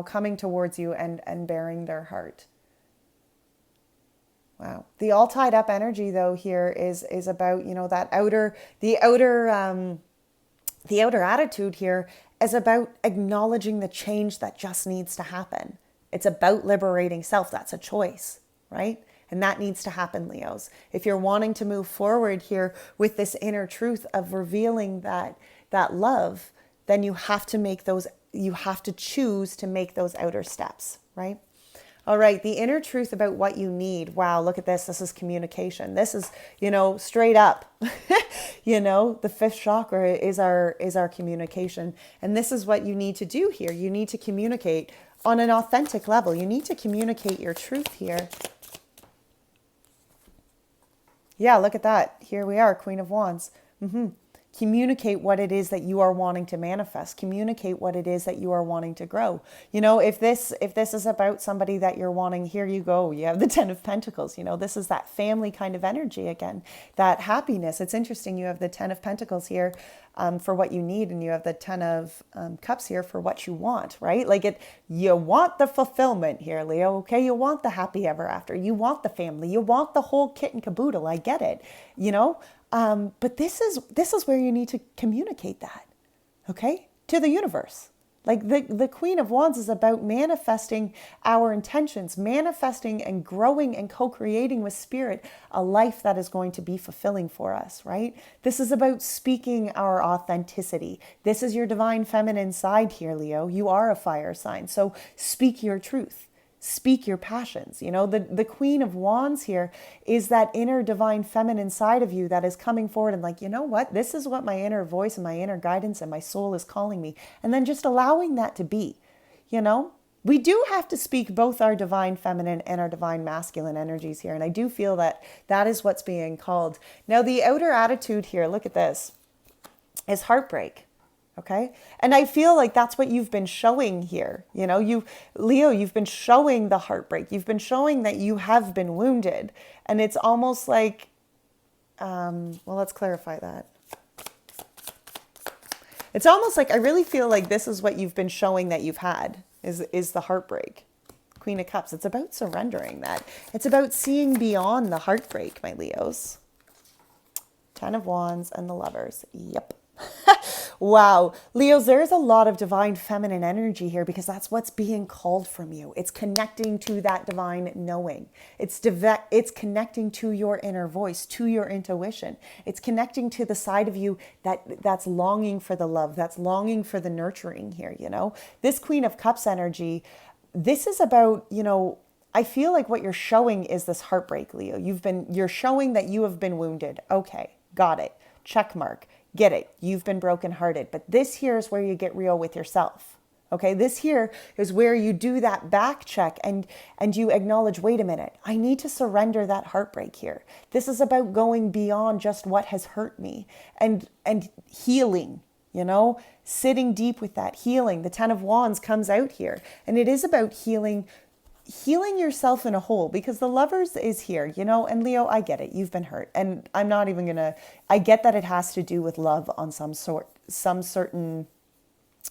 coming towards you and bearing their heart. Wow. The all tied up energy though here is about, that the outer attitude here is about acknowledging the change that just needs to happen. It's about liberating self. That's a choice, right? And that needs to happen, Leos. If you're wanting to move forward here with this inner truth of revealing that love, then you have to choose to make those outer steps, right? All right, the inner truth about what you need. Wow, look at this. This is communication. This is, straight up. The fifth chakra is our communication. And this is what you need to do here. You need to communicate on an authentic level. You need to communicate your truth here. Yeah, look at that. Here we are, Queen of Wands. Communicate what it is that you are wanting to manifest. Communicate what it is that you are wanting to grow. If this is about somebody that you're wanting, here you go. You have the Ten of Pentacles. This is that family kind of energy again, that happiness. It's interesting. You have the Ten of Pentacles here for what you need, and you have the Ten of Cups here for what you want, right? You want the fulfillment here, Leo. Okay, you want the happy ever after. You want the family. You want the whole kit and caboodle. I get it. But this is where you need to communicate that, okay, to the universe. The Queen of Wands is about manifesting our intentions, manifesting and growing and co-creating with Spirit a life that is going to be fulfilling for us, right? This is about speaking our authenticity. This is your divine feminine side here, Leo. You are a fire sign, so speak your truth. Speak your passions. The Queen of Wands here is that inner divine feminine side of you that is coming forward and what? This is what my inner voice and my inner guidance and my soul is calling me. And then just allowing that to be, We do have to speak both our divine feminine and our divine masculine energies here. And I do feel that is what's being called. Now, the outer attitude here, look at this, is heartbreak. Okay. And I feel like that's what you've been showing here. Leo, you've been showing the heartbreak. You've been showing that you have been wounded. And it's almost like, let's clarify that. It's almost like, I really feel like this is what you've been showing that you've had is the heartbreak. Queen of Cups. It's about surrendering that. It's about seeing beyond the heartbreak, my Leos. Ten of Wands and the Lovers. Yep. Wow. Leos, there's a lot of divine feminine energy here because that's what's being called from you. It's connecting to that divine knowing. It's connecting to your inner voice, to your intuition. It's connecting to the side of you that's longing for the love, that's longing for the nurturing here, This Queen of Cups energy, this is about, I feel like what you're showing is this heartbreak, Leo. You're showing that you have been wounded. Okay, got it. Check mark. Get it. You've been brokenhearted. But this here is where you get real with yourself. Okay, this here is where you do that back check and you acknowledge, wait a minute, I need to surrender that heartbreak here. This is about going beyond just what has hurt me and healing, sitting deep with that healing. The Ten of Wands comes out here, and it is about healing yourself in a whole, because the Lovers is here, and Leo, I get it. You've been hurt. And I'm not even I get that it has to do with love on some certain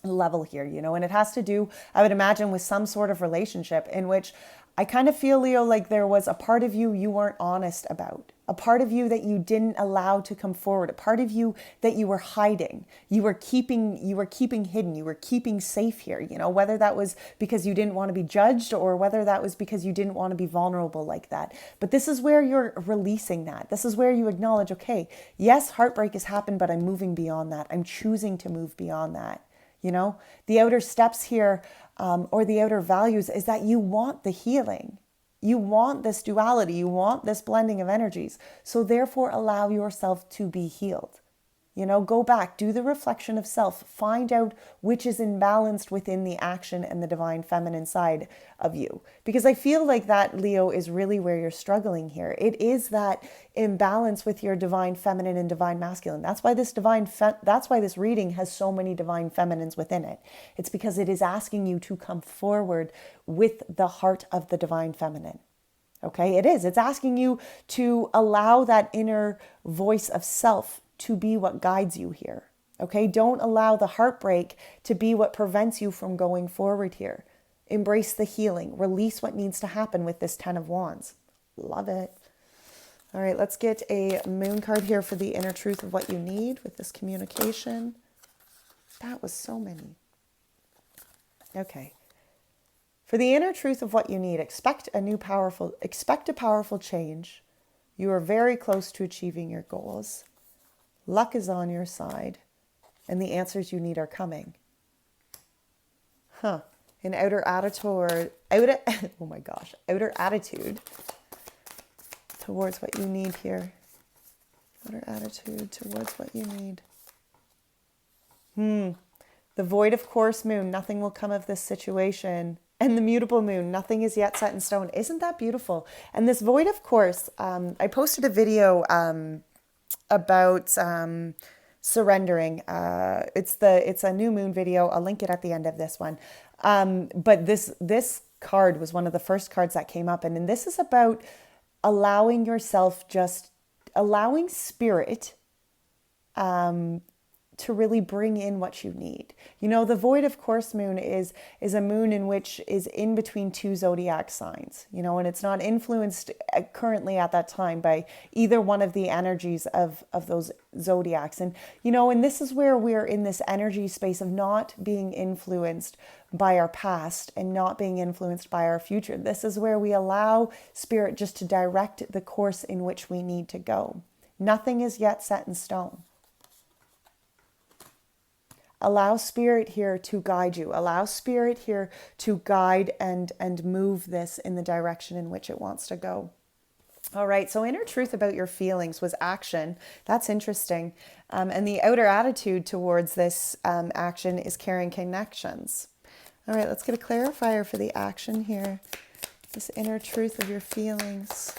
level here, and it has to do, I would imagine, with some sort of relationship in which I kind of feel, Leo, like there was a part of you weren't honest about, a part of you that you didn't allow to come forward, a part of you that you were hiding, you were keeping hidden, you were keeping safe here, whether that was because you didn't want to be judged or whether that was because you didn't want to be vulnerable like that. But this is where you're releasing that. This is where you acknowledge, okay, yes, heartbreak has happened, but I'm moving beyond that. I'm choosing to move beyond that. The outer steps here, or the outer values, is that you want the healing. You want this duality. You want this blending of energies. So therefore, allow yourself to be healed. You know, go back, do the reflection of self, find out which is imbalanced within the action and the divine feminine side of you. Because I feel like that, Leo, is really where you're struggling here. It is that imbalance with your divine feminine and divine masculine. That's why that's why this reading has so many divine feminines within it. It's because it is asking you to come forward with the heart of the divine feminine. Okay, it is. It's asking you to allow that inner voice of self to be what guides you here. Okay, don't allow the heartbreak to be what prevents you from going forward here. Embrace the healing. Release what needs to happen with this 10 of Wands. Love it. All right, let's get a moon card here for the inner truth of what you need with this communication. That was so many. Okay. For the inner truth of what you need, expect a powerful change. You are very close to achieving your goals. Luck is on your side, and the answers you need are coming. An outer attitude towards what you need here. Outer attitude towards what you need. The void of course moon, nothing will come of this situation. And the mutable moon, nothing is yet set in stone. Isn't that beautiful? And this void of course, I posted a video about surrendering. It's a new moon video. I'll link it at the end of this one. But this card was one of the first cards that came up, and this is about allowing yourself, just allowing spirit to really bring in what you need. You know, the void of course moon is a moon in which is in between two zodiac signs, you know, and it's not influenced currently at that time by either one of the energies of those zodiacs. And, you know, and this is where we're in this energy space of not being influenced by our past and not being influenced by our future. This is where we allow spirit just to direct the course in which we need to go. Nothing is yet set in stone. Allow spirit here to guide you. Allow spirit here to guide and move this in the direction in which it wants to go. All right, so inner truth about your feelings was action. That's interesting. And the outer attitude towards this action is carrying connections. All right, let's get a clarifier for the action here. This inner truth of your feelings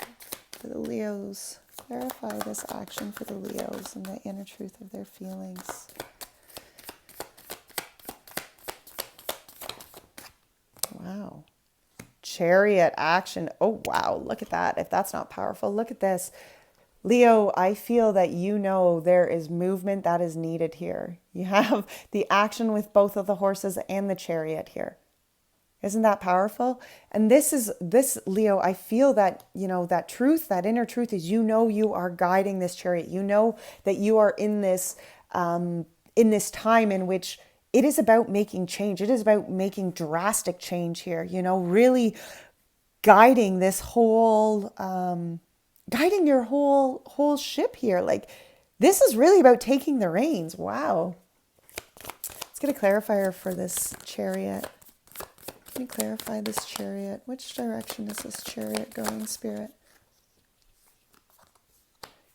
for the Leos. Clarify this action for the Leos and the inner truth of their feelings. Wow. Chariot action. Oh, wow. Look at that. If that's not powerful, look at this. Leo, I feel that you know there is movement that is needed here. You have the action with both of the horses and the chariot here. Isn't that powerful? And this, Leo, I feel that, you know, that truth, that inner truth is, you know, you are guiding this chariot. You know that you are in this time in which it is about making change. It is about making drastic change here, you know, really guiding this whole, guiding your whole ship here. Like, this is really about taking the reins. Wow. Let's get a clarifier for this chariot. Can you clarify this chariot? Which direction is this chariot going, Spirit?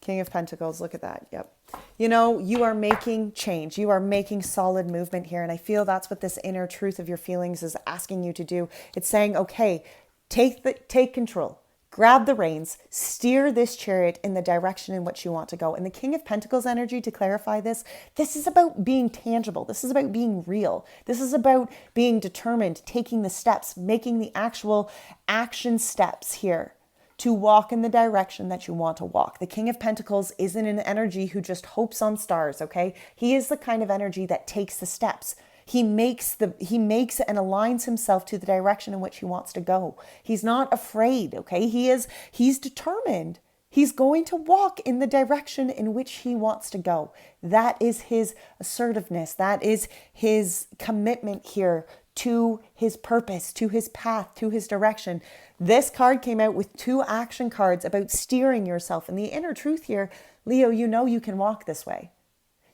King of Pentacles, look at that. Yep. You know, you are making change. You are making solid movement here. And I feel that's what this inner truth of your feelings is asking you to do. It's saying, okay, take control. Grab the reins, steer this chariot in the direction in which you want to go. And the King of Pentacles energy, to clarify this is about being tangible. This is about being real. This is about being determined, taking the steps, making the actual action steps here to walk in the direction that you want to walk. The King of Pentacles isn't an energy who just hopes on stars, okay? He is the kind of energy that takes the steps. He makes and aligns himself to the direction in which he wants to go. He's not afraid, okay? He's determined. He's going to walk in the direction in which he wants to go. That is his assertiveness. That is his commitment here to his purpose, to his path, to his direction. This card came out with 2 action cards about steering yourself. And the inner truth here, Leo, you know you can walk this way.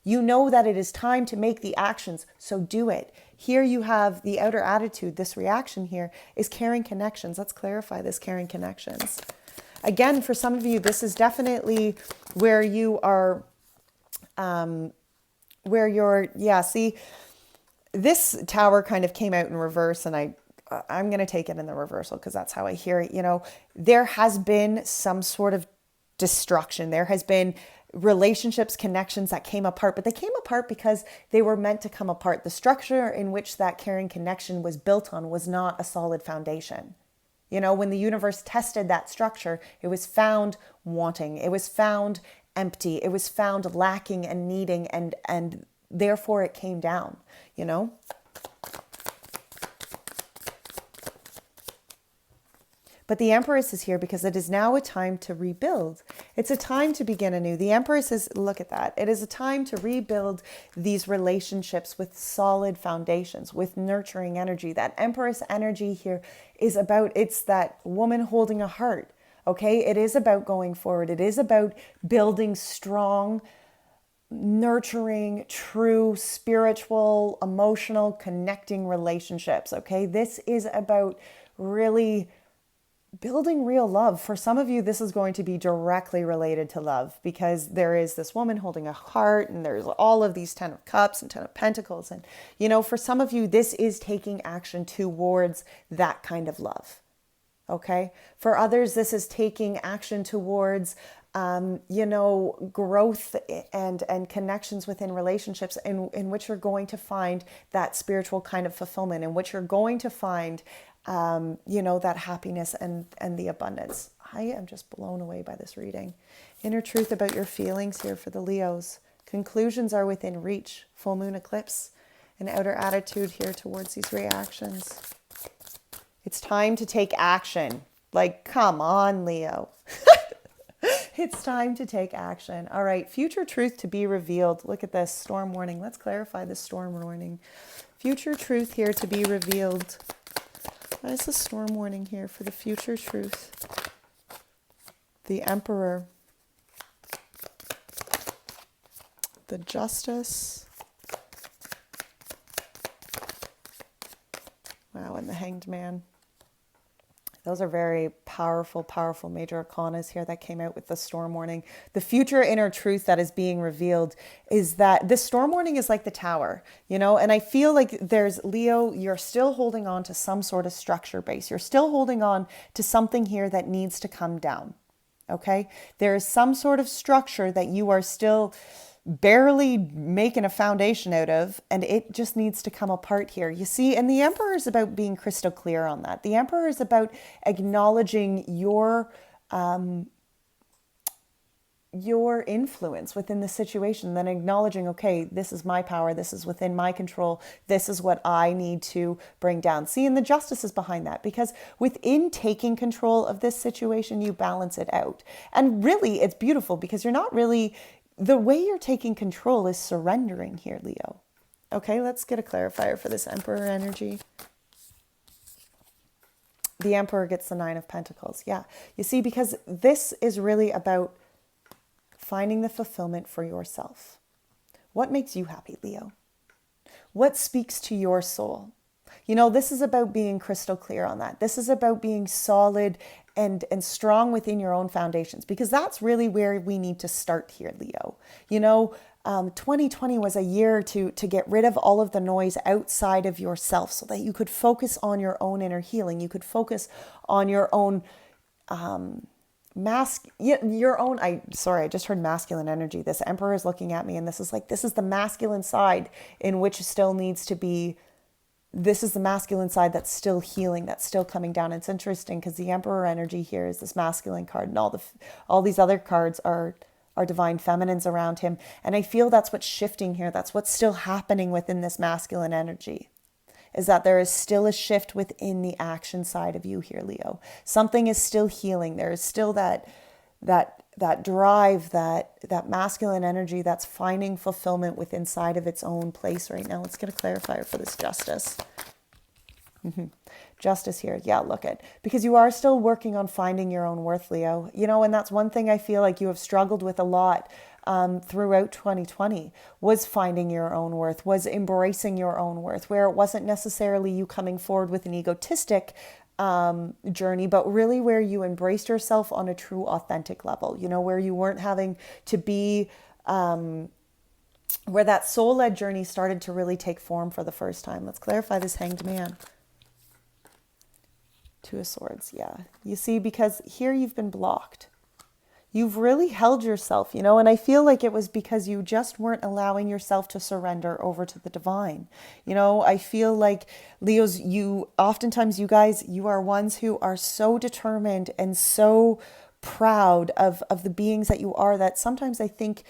You know that it is time to make the actions, so do it. Here you have the outer attitude. This reaction here is carrying connections. Let's clarify this carrying connections. Again, for some of you, this is definitely where you are where you're, yeah, see, this tower kind of came out in reverse, and I'm going to take it in the reversal because that's how I hear it. You know, there has been some sort of destruction. There has been relationships, connections that came apart, but they came apart because they were meant to come apart. The structure in which that caring connection was built on was not a solid foundation. You know, when the universe tested that structure, it was found wanting. It was found empty. It was found lacking and needing, and therefore it came down, you know? But the Empress is here because it is now a time to rebuild. It's a time to begin anew. The Empress is, look at that. It is a time to rebuild these relationships with solid foundations, with nurturing energy. That Empress energy here is about, it's that woman holding a heart, okay? It is about going forward. It is about building strong, nurturing, true, spiritual, emotional, connecting relationships, okay? This is about really building real love. For some of you, this is going to be directly related to love because there is this woman holding a heart and there's all of these 10 of Cups and 10 of Pentacles. And, you know, for some of you, this is taking action towards that kind of love. Okay. For others, this is taking action towards, you know, growth and connections within relationships in which you're going to find that spiritual kind of fulfillment, in which you're going to find you know, that happiness and the abundance. I am just blown away by this reading. Inner truth about your feelings here for the Leos. Conclusions are within reach. Full moon eclipse. An outer attitude here towards these reactions. It's time to take action. Like, come on, Leo. It's time to take action. All right, future truth to be revealed. Look at this storm warning. Let's clarify this storm warning. Future truth here to be revealed. Why is the storm warning here for the future truth? The Emperor. The Justice. Wow, and the Hanged Man. Those are very powerful, powerful major arcanas here that came out with the storm warning. The future inner truth that is being revealed is that this storm warning is like the tower, you know, and I feel like there's, Leo, you're still holding on to some sort of structure base. You're still holding on to something here that needs to come down, okay? There is some sort of structure that you are still barely making a foundation out of, and it just needs to come apart here. You see, and the Emperor is about being crystal clear on that. The Emperor is about acknowledging your influence within the situation, then acknowledging, okay, this is my power, this is within my control, this is what I need to bring down. See, and the Justice is behind that, because within taking control of this situation, you balance it out. And really, it's beautiful because you're not really, the way you're taking control is surrendering here, Leo. Okay, let's get a clarifier for this Emperor energy. The Emperor gets the 9 of Pentacles. Yeah, you see, because this is really about finding the fulfillment for yourself. What makes you happy, Leo? What speaks to your soul? You know, this is about being crystal clear on that. This is about being solid and strong within your own foundations, because that's really where we need to start here, Leo. You know, 2020 was a year to get rid of all of the noise outside of yourself so that you could focus on your own inner healing. You could focus on your own I just heard masculine energy. This Emperor is looking at me, and this is the masculine side in which still needs to be, this is the masculine side that's still healing, that's still coming down. It's interesting because the Emperor energy here is this masculine card, and all these other cards are divine feminines around him. And I feel that's what's shifting here. That's what's still happening within this masculine energy, is that there is still a shift within the action side of you here, Leo. Something is still healing. There is still that drive, that masculine energy that's finding fulfillment within inside of its own place right now. Let's get a clarifier for this Justice. Justice here. Yeah, look at, because you are still working on finding your own worth, Leo. You know, and that's one thing I feel like you have struggled with a lot throughout 2020, was finding your own worth, was embracing your own worth, where it wasn't necessarily you coming forward with an egotistic journey, but really where you embraced yourself on a true, authentic level, you know, where you weren't having to be where that soul-led journey started to really take form for the first time. Let's clarify this Hanged Man. Two of Swords, yeah. You see, because here you've been blocked. You've really held yourself, you know, and I feel like it was because you just weren't allowing yourself to surrender over to the divine. You know, I feel like Leos, oftentimes you guys, you are ones who are so determined and so proud of the beings that you are, that sometimes I think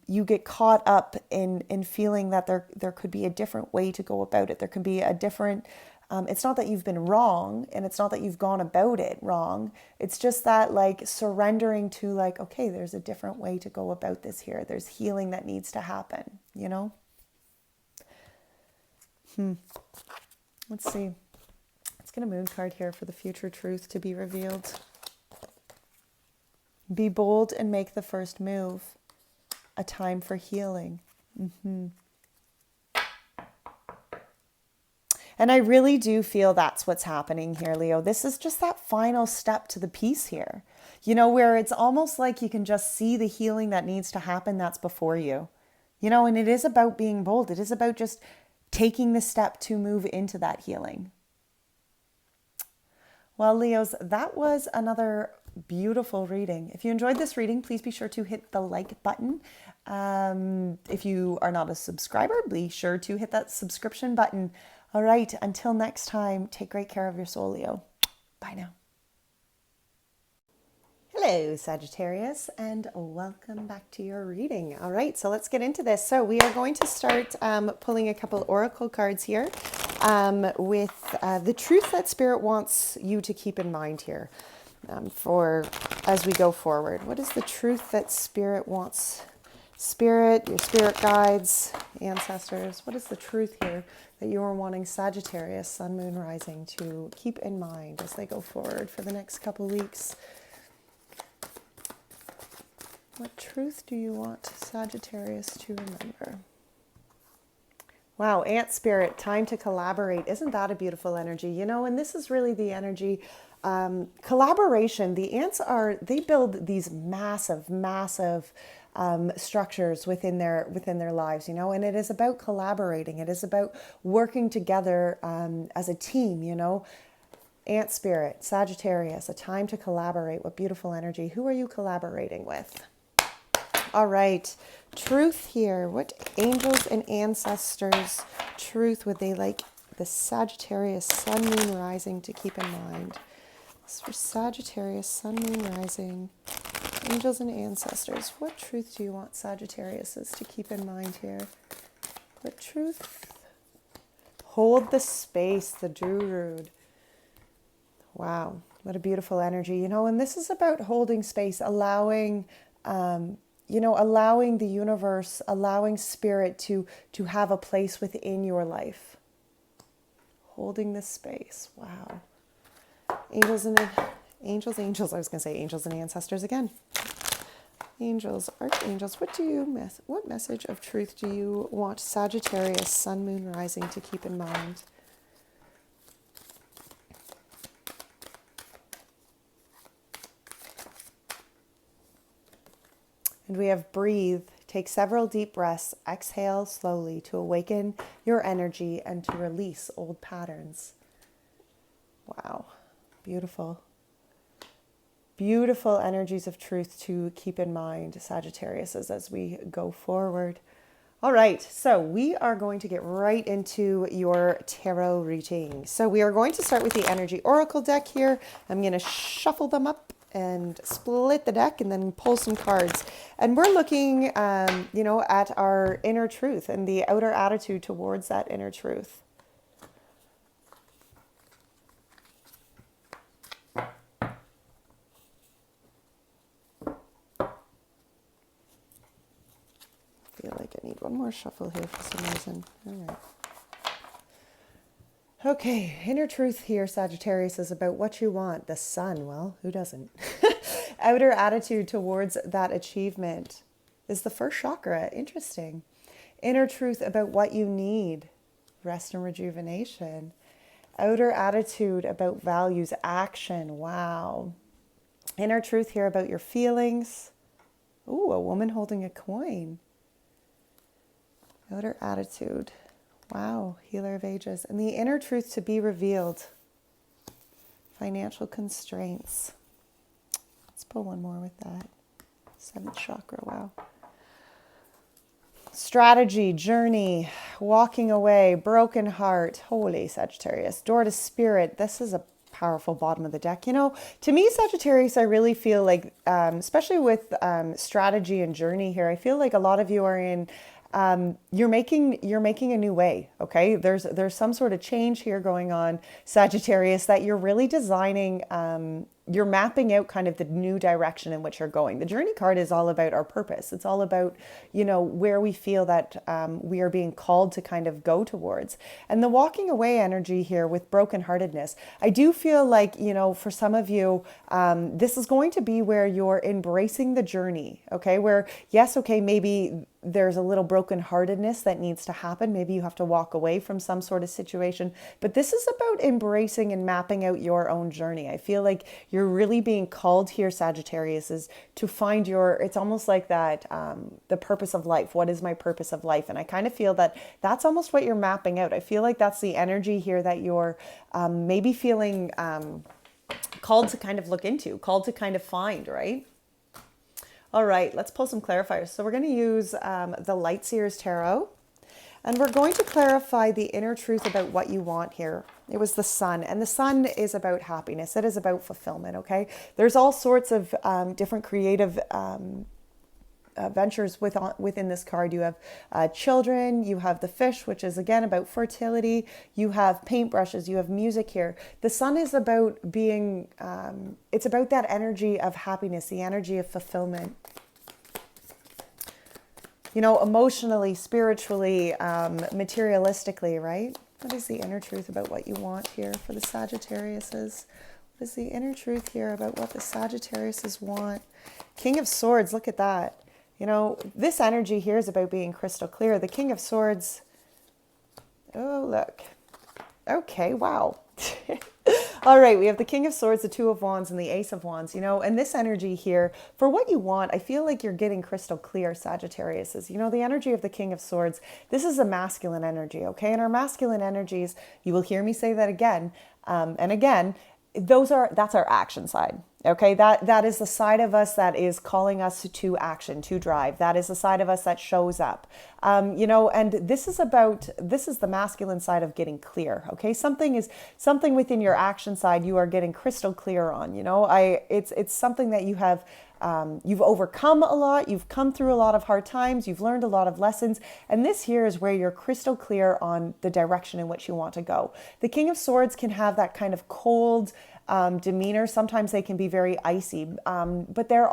you get caught up in feeling that there could be a different way to go about it. There could be a different, it's not that you've been wrong, and it's not that you've gone about it wrong. It's just that, like, surrendering to, like, okay, there's a different way to go about this here. There's healing that needs to happen, you know? Let's see. Let's get a moon card here for the future truth to be revealed. Be bold and make the first move. A time for healing. And I really do feel that's what's happening here, Leo. This is just that final step to the piece here. You know, where it's almost like you can just see the healing that needs to happen that's before you. You know, and it is about being bold. It is about just taking the step to move into that healing. Well, Leos, that was another beautiful reading. If you enjoyed this reading, please be sure to hit the like button. If you are not a subscriber, be sure to hit that subscription button. All right, until next time, take great care of your soul, Leo. Bye now. Hello, Sagittarius, and welcome back to your reading. All right, so let's get into this. So we are going to start pulling a couple oracle cards here with the truth that Spirit wants you to keep in mind here for as we go forward. What is the truth that Spirit wants? Spirit, your spirit guides, ancestors, what is the truth here that you are wanting Sagittarius, Sun, Moon, Rising to keep in mind as they go forward for the next couple weeks? What truth do you want Sagittarius to remember? Wow, Ant Spirit, time to collaborate. Isn't that a beautiful energy? You know, and this is really the energy, collaboration. The ants they build these massive, massive structures within their lives, you know, and it is about collaborating. It is about working together as a team, you know. Ant Spirit, Sagittarius, a time to collaborate. What beautiful energy. Who are you collaborating with? All right, truth here. What angels and ancestors truth would they like the Sagittarius, Sun, Moon, Rising to keep in mind? This is for Sagittarius, Sun, Moon, Rising, angels and ancestors. What truth do you want Sagittariuses to keep in mind here? What truth? Hold the space, the Druid. Wow, what a beautiful energy, you know, and this is about holding space, allowing, you know, allowing the universe, allowing Spirit to have a place within your life. Holding this space. Wow. Angels, I was going to say angels and ancestors again. Angels, archangels, what message of truth do you want Sagittarius, Sun, Moon, Rising to keep in mind? And we have breathe. Take several deep breaths. Exhale slowly to awaken your energy and to release old patterns. Wow. Beautiful. Beautiful energies of truth to keep in mind, Sagittarius, as we go forward. All right, so we are going to get right into your tarot reading. So we are going to start with the Energy Oracle deck here. I'm going to shuffle them up and split the deck and then pull some cards. And we're looking, you know, at our inner truth and the outer attitude towards that inner truth. I feel like I need one more shuffle here for some reason. All right. Okay, inner truth here, Sagittarius, is about what you want. The sun, well, who doesn't? Outer attitude towards that achievement is the first chakra. Interesting. Inner truth about what you need. Rest and rejuvenation. Outer attitude about values, action. Wow. Inner truth here about your feelings. Ooh, a woman holding a coin. Outer attitude. Wow, healer of ages. And the inner truth to be revealed. Financial constraints. Let's pull one more with that. 7th chakra, wow. Strategy, journey, walking away, broken heart. Holy Sagittarius. Door to spirit. This is a powerful bottom of the deck. You know, to me, Sagittarius, I really feel like, especially with strategy and journey here, I feel like a lot of you are in, you're making a new way. Okay. There's some sort of change here going on, Sagittarius, that you're really designing, you're mapping out kind of the new direction in which you're going. The journey card is all about our purpose. It's all about, you know, where we feel that we are being called to kind of go towards. And the walking away energy here with brokenheartedness, I do feel like, you know, for some of you, this is going to be where you're embracing the journey. Okay. Where, yes, okay, maybe there's a little brokenheartedness that needs to happen. Maybe you have to walk away from some sort of situation, but this is about embracing and mapping out your own journey. I feel like you're really being called here, Sagittarius, is to find your, it's almost like that, the purpose of life. What is my purpose of life? And I kind of feel that that's almost what you're mapping out. I feel like that's the energy here that you're maybe feeling called to kind of look into, called to kind of find, right? All right, let's pull some clarifiers. So we're going to use the Light Seers Tarot, and we're going to clarify the inner truth about what you want here. It was the Sun, and the Sun is about happiness. It is about fulfillment, okay? There's all sorts of different creative ventures within this card. You have children, you have the fish, which is again about fertility, you have paintbrushes, you have music here. The Sun is about being, it's about that energy of happiness, the energy of fulfillment. You know, emotionally, spiritually, materialistically, right? What is the inner truth about what you want here for the Sagittariuses? What is the inner truth here about what the Sagittariuses want? King of Swords, look at that. You know, this energy here is about being crystal clear. The King of Swords, oh, look. Okay, wow. All right, we have the King of Swords, the Two of Wands, and the Ace of Wands, you know, and this energy here, for what you want, I feel like you're getting crystal clear, Sagittarius. You know, the energy of the King of Swords, this is a masculine energy, okay? And our masculine energies, you will hear me say that again and again, that's our action side. Okay, that is the side of us that is calling us to action, to drive. That is the side of us that shows up. You know, and this is the masculine side of getting clear. Okay, something within your action side you are getting crystal clear on. You know, it's something that you have. You've overcome a lot, you've come through a lot of hard times, you've learned a lot of lessons, and this here is where you're crystal clear on the direction in which you want to go. The King of Swords can have that kind of cold demeanor. Sometimes they can be very icy, but they're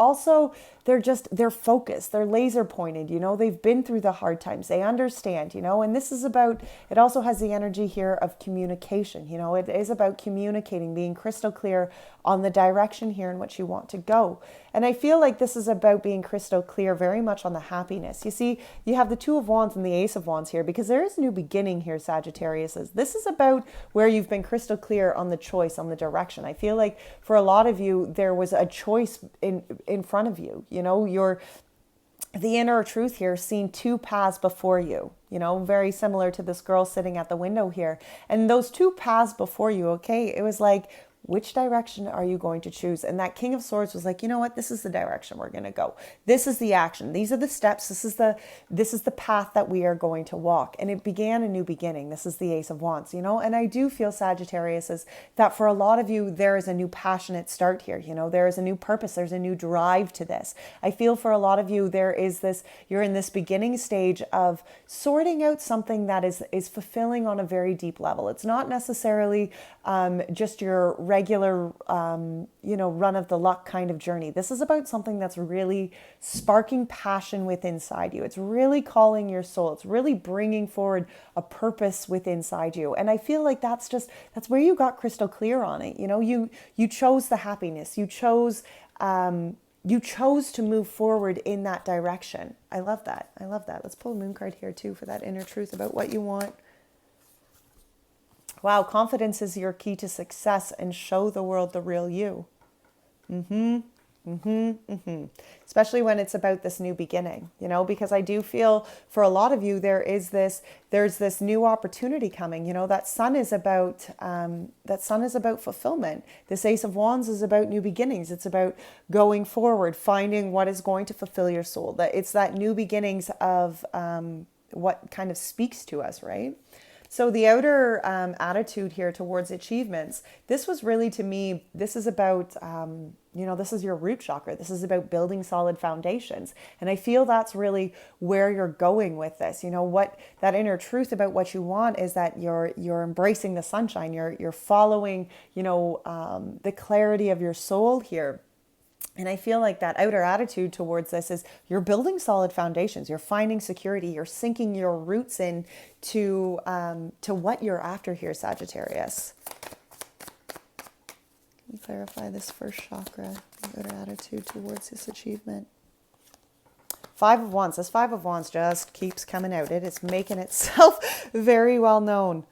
focused, they're laser pointed, you know, they've been through the hard times, they understand, you know, and this is about, it also has the energy here of communication, you know, it is about communicating, being crystal clear on the direction here in which you want to go. And I feel like this is about being crystal clear very much on the happiness. You see, you have the Two of Wands and the Ace of Wands here because there is a new beginning here, Sagittarius. This is about where you've been crystal clear on the choice, on the direction. I feel like for a lot of you, there was a choice in front of you. You know, the inner truth here, seeing two paths before you, you know, very similar to this girl sitting at the window here. And those two paths before you, okay, it was like, which direction are you going to choose? And that King of Swords was like, you know what? This is the direction we're going to go. This is the action. These are the steps. This is the path that we are going to walk. And it began a new beginning. This is the Ace of Wands, you know, and I do feel, Sagittarius, is that for a lot of you, there is a new passionate start here. You know, there is a new purpose. There's a new drive to this. I feel for a lot of you, there is this, you're in this beginning stage of sorting out something that is fulfilling on a very deep level. It's not necessarily just your regular, you know, run of the luck kind of journey. This is about something that's really sparking passion within inside you. It's really calling your soul. It's really bringing forward a purpose within inside you. And I feel like that's where you got crystal clear on it. You know, you chose the happiness. You chose to move forward in that direction. I love that. I love that. Let's pull a moon card here too for that inner truth about what you want. Wow, confidence is your key to success and show the world the real you. Especially when it's about this new beginning, because I do feel for a lot of you, there's this new opportunity coming. That sun is about, fulfillment. This Ace of Wands is about new beginnings. It's about going forward, finding what is going to fulfill your soul. That it's that new beginnings of, what kind of speaks to us, right? So the outer attitude here towards achievements, this was really, to me, this is about, this is your root chakra. This is about building solid foundations. And I feel that's really where you're going with this. What that inner truth about what you want is that you're embracing the sunshine. You're following, the clarity of your soul here. And I feel like that outer attitude towards this is you're building solid foundations. You're finding security. You're sinking your roots in to what you're after here, Sagittarius. Can you clarify this first chakra, the outer attitude towards this achievement? Five of Wands. This Five of Wands just keeps coming out. It is making itself very well known.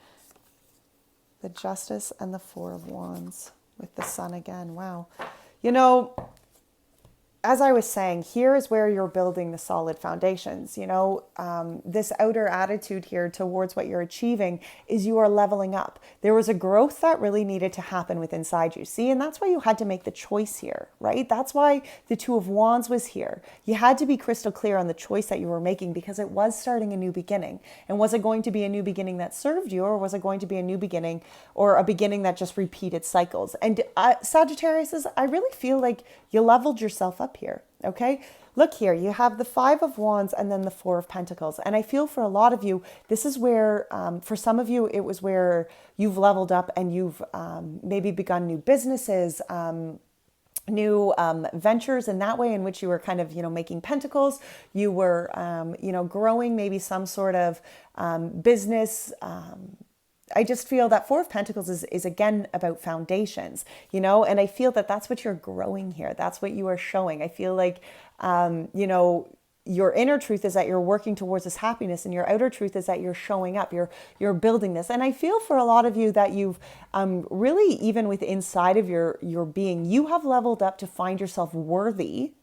The Justice and the Four of Wands with the Sun again. Wow. As I was saying, here is where you're building the solid foundations. This outer attitude here towards what you're achieving is you are leveling up. There was a growth that really needed to happen within inside you. See, and that's why you had to make the choice here, right? That's why the Two of Wands was here. You had to be crystal clear on the choice that you were making because it was starting a new beginning. And was it going to be a new beginning that served you, or was it going to be a new beginning or a beginning that just repeated cycles? And Sagittarius, I really feel like you leveled yourself up here. Okay, look here, you have the Five of Wands and then the Four of Pentacles. And I feel for a lot of you, this is where, for some of you, it was where you've leveled up and you've maybe begun new businesses, new ventures in that way, in which you were kind of, making pentacles. You were, growing maybe some sort of business. I just feel that Four of Pentacles is again about foundations, and I feel that that's what you're growing here. That's what you are showing. I feel like, your inner truth is that you're working towards this happiness, and your outer truth is that you're showing up, you're building this. And I feel for a lot of you that you've really, even with inside of your being, you have leveled up to find yourself worthy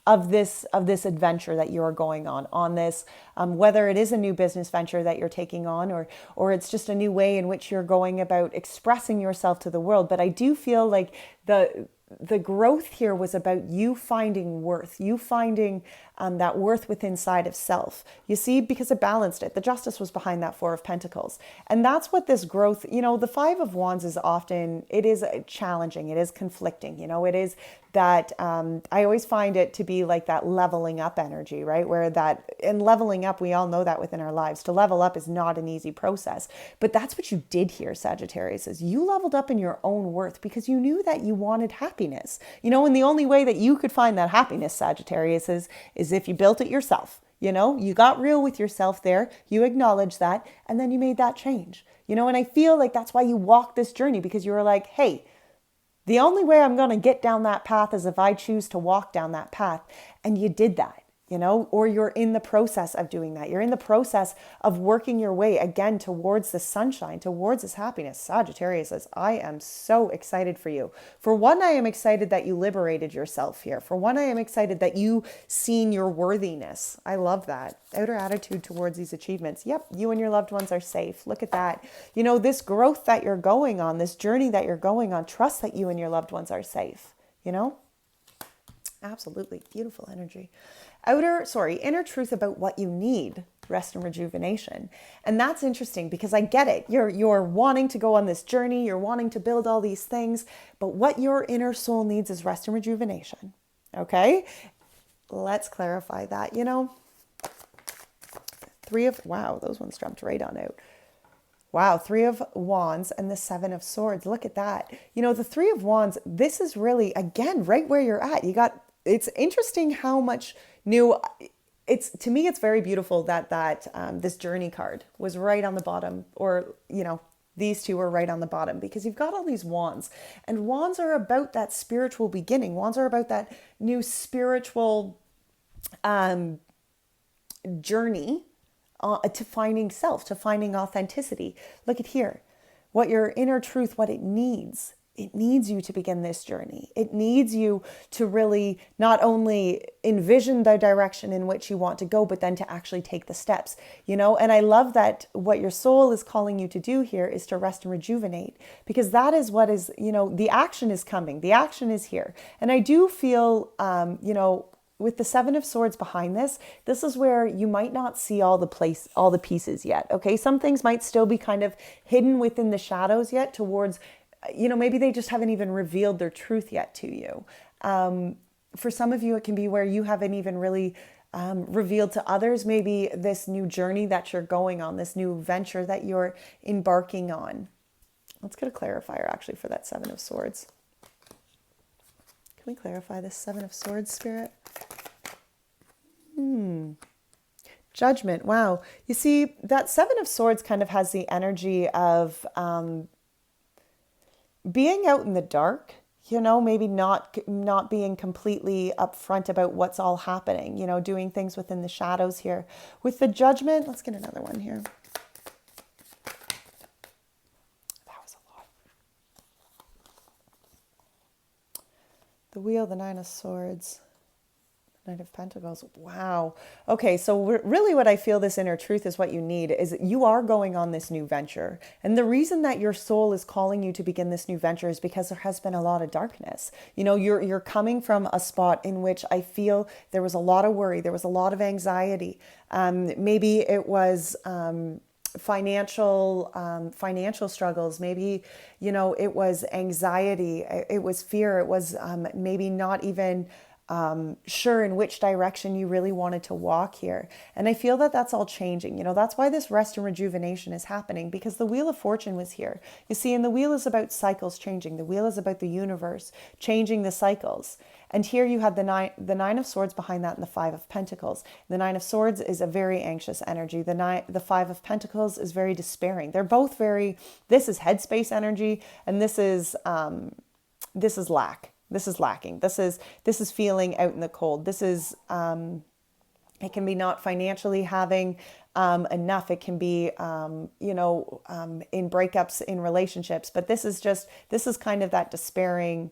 of this adventure that you are going on this, whether it is a new business venture that you're taking on, or it's just a new way in which you're going about expressing yourself to the world. But I do feel like the growth here was about you finding worth, you finding that worth within inside of self. You see, because it balanced it. The Justice was behind that Four of Pentacles. And that's what this growth, the Five of Wands is often, it is challenging, it is conflicting, it is that, I always find it to be like that leveling up energy, right? Where and leveling up, we all know that within our lives. To level up is not an easy process. But that's what you did here, Sagittarius, is you leveled up in your own worth because you knew that you wanted happiness. And the only way that you could find that happiness, Sagittarius, is if you built it yourself. You got real with yourself there, you acknowledged that, and then you made that change. And I feel like that's why you walked this journey, because you were like, hey, the only way I'm going to get down that path is if I choose to walk down that path. And you did that. or you're in the process of doing that. You're in the process of working your way again towards the sunshine, towards this happiness. Sagittarius says, I am so excited for you. For one, I am excited that you liberated yourself here. For one, I am excited that you seen your worthiness. I love that. Outer attitude towards these achievements. Yep, you and your loved ones are safe. Look at that. This growth that you're going on, this journey that you're going on, trust that you and your loved ones are safe, Absolutely. Beautiful energy. Inner truth about what you need, rest and rejuvenation. And that's interesting because I get it. You're wanting to go on this journey. You're wanting to build all these things. But what your inner soul needs is rest and rejuvenation. Okay? Let's clarify that. Wow, those ones jumped right on out. Wow, Three of Wands and the Seven of Swords. Look at that. The Three of Wands, this is really, again, right where you're at. It's interesting how much new, to me, it's very beautiful that this journey card was right on the bottom, or, these two are right on the bottom, because you've got all these wands, and wands are about that spiritual beginning. Wands are about that new spiritual journey to finding self, to finding authenticity. Look at here, what your inner truth, what it needs it needs you to begin this journey. It needs you to really not only envision the direction in which you want to go, but then to actually take the steps, And I love that what your soul is calling you to do here is to rest and rejuvenate, because that is what is, the action is coming. The action is here. And I do feel, with the Seven of Swords behind this is where you might not see all the pieces yet. Okay. Some things might still be kind of hidden within the shadows yet towards, maybe they just haven't even revealed their truth yet to you. For some of you, it can be where you haven't even really revealed to others, maybe this new journey that you're going on, this new venture that you're embarking on. Let's get a clarifier actually for that Seven of Swords. Can we clarify this Seven of Swords, Spirit? Judgment. Wow. You see, that Seven of Swords kind of has the energy of being out in the dark, maybe not being completely upfront about what's all happening, doing things within the shadows here. With the Judgment, let's get another one here. That was a lot. The Wheel, the Nine of Swords, Knight of Pentacles. Wow. Okay, so really what I feel this inner truth is what you need is that you are going on this new venture. And the reason that your soul is calling you to begin this new venture is because there has been a lot of darkness. You're coming from a spot in which I feel there was a lot of worry. There was a lot of anxiety. Maybe it was financial struggles. Maybe, it was anxiety. It was fear. It was maybe not even sure in which direction you really wanted to walk here. And I feel that that's all changing. That's why this rest and rejuvenation is happening, because the Wheel of Fortune was here. You see, and the wheel is about cycles changing. The wheel is about the universe changing the cycles. And here you had the Nine of Swords behind that and the Five of Pentacles. The Nine of Swords is a very anxious energy. The Five of Pentacles is very despairing. They're both this is headspace energy, and this is lack. This is lacking. This is feeling out in the cold. This is, it can be not financially having enough. It can be, in breakups in relationships. But this is kind of that despairing,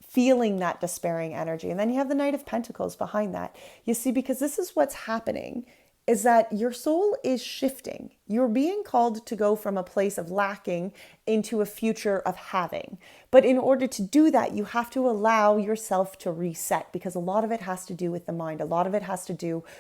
feeling that despairing energy. And then you have the Knight of Pentacles behind that. You see, because this is what's happening, is that your soul is shifting. You're being called to go from a place of lacking into a future of having. But in order to do that, you have to allow yourself to reset, because a lot of it has to do with the mind.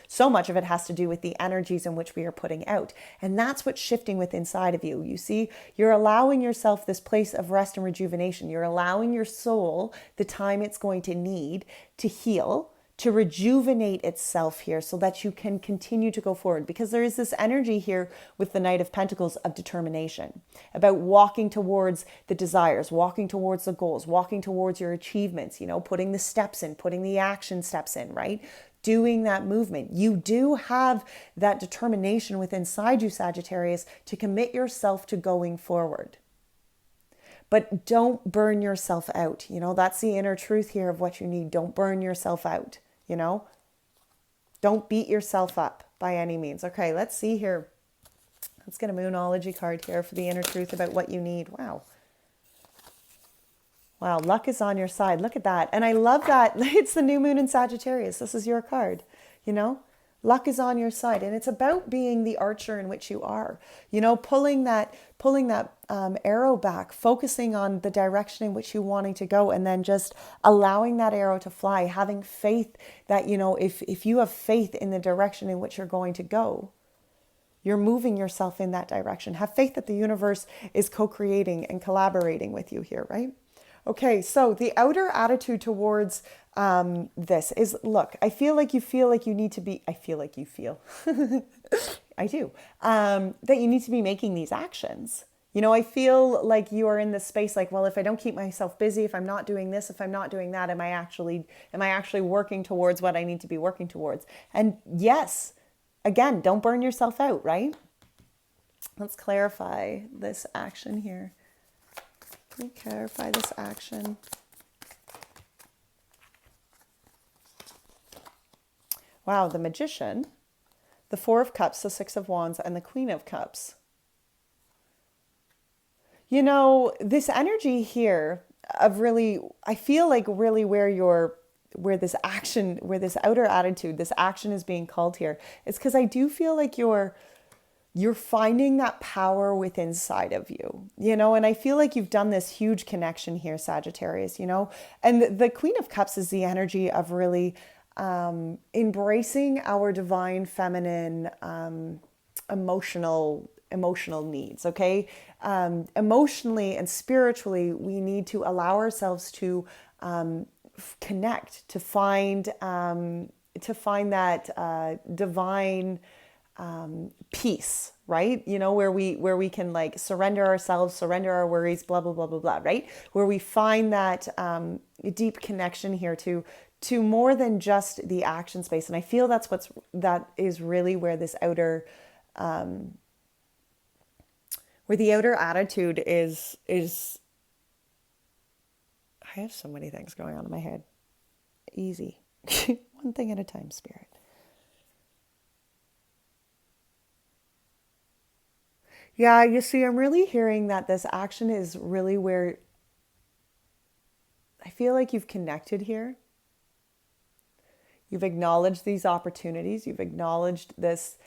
So much of it has to do with the energies in which we are putting out. And that's what's shifting within inside of you. You see, you're allowing yourself this place of rest and rejuvenation. You're allowing your soul the time it's going to need to heal, to rejuvenate itself here, so that you can continue to go forward. Because there is this energy here with the Knight of Pentacles of determination, about walking towards the desires, walking towards the goals, walking towards your achievements, putting the steps in, putting the action steps in, right? Doing that movement. You do have that determination within inside you, Sagittarius, to commit yourself to going forward. But don't burn yourself out. That's the inner truth here of what you need. Don't burn yourself out. Don't beat yourself up by any means. Okay, let's see here. Let's get a Moonology card here for the inner truth about what you need. Wow. Wow, luck is on your side. Look at that. And I love that. It's the new moon in Sagittarius. This is your card, Luck is on your side, and it's about being the archer in which you are, pulling that arrow back, focusing on the direction in which you're wanting to go, and then just allowing that arrow to fly, having faith that, if you have faith in the direction in which you're going to go, you're moving yourself in that direction. Have faith that the universe is co-creating and collaborating with you here, right? Okay, so the outer attitude towards this is, look, I feel like you need to be, I feel like you feel, I do, that you need to be making these actions. I feel like you are in this space like, well, if I don't keep myself busy, if I'm not doing this, if I'm not doing that, am I actually working towards what I need to be working towards? And yes, again, don't burn yourself out, right? Let's clarify this action here. Let me clarify this action. Wow, the Magician, the Four of Cups, the Six of Wands, and the Queen of Cups. This energy here, of really, I feel like really where this action, where this outer attitude, this action is being called here, is because I do feel like you're finding that power within inside of you, and I feel like you've done this huge connection here, Sagittarius, and the Queen of Cups is the energy of really embracing our divine feminine emotional needs. Okay, emotionally and spiritually, we need to allow ourselves to connect, to find that divine peace, right? Where we can like surrender ourselves, surrender our worries, blah blah blah blah blah, right? Where we find that deep connection here to more than just the action space. And I feel that is really where this outer where the outer attitude is. I have so many things going on in my head. Easy. One thing at a time, Spirit. Yeah, you see, I'm really hearing that this action is really where I feel like you've connected here. You've acknowledged these opportunities. You've acknowledged this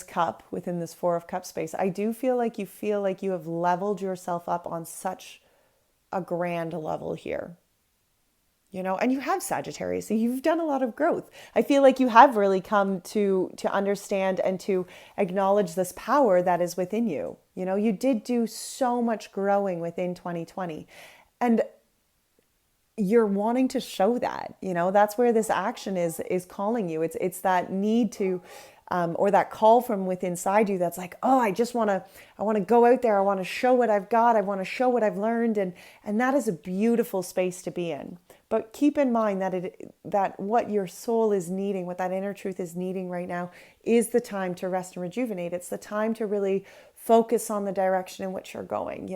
cup within this Four of Cups space. I do feel like you have leveled yourself up on such a grand level here. And you have, Sagittarius, so you've done a lot of growth. I feel like you have really come to understand and to acknowledge this power that is within you. You did do so much growing within 2020, and you're wanting to show that. That's where this action is calling you. It's that need to or that call from within inside you that's like, oh, I want to go out there. I want to show what I've got. I want to show what I've learned. And that is a beautiful space to be in. But keep in mind that what your soul is needing, what that inner truth is needing right now, is the time to rest and rejuvenate. It's the time to really focus on the direction in which you're going,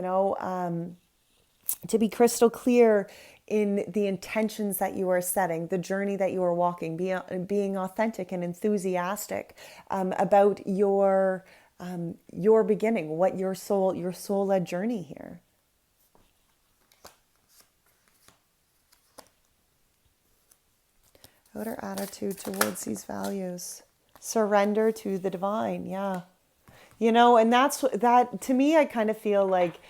to be crystal clear in the intentions that you are setting, the journey that you are walking, being authentic and enthusiastic about your beginning, what your soul-led journey here. Outer attitude towards these values. Surrender to the divine, yeah. And that to me, I kind of feel like,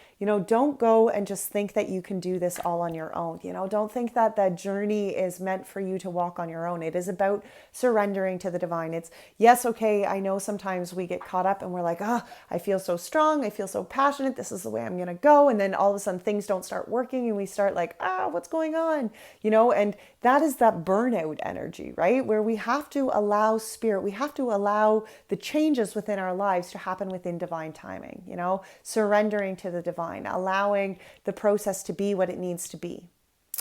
don't go and just think that you can do this all on your own. Don't think that that journey is meant for you to walk on your own. It is about surrendering to the divine. It's, yes, okay, I know sometimes we get caught up and we're like, I feel so strong. I feel so passionate. This is the way I'm going to go. And then all of a sudden things don't start working and we start like, what's going on? And that is that burnout energy, right? Where we have to allow spirit, we have to allow the changes within our lives to happen within divine timing, surrendering to the divine, allowing the process to be what it needs to be.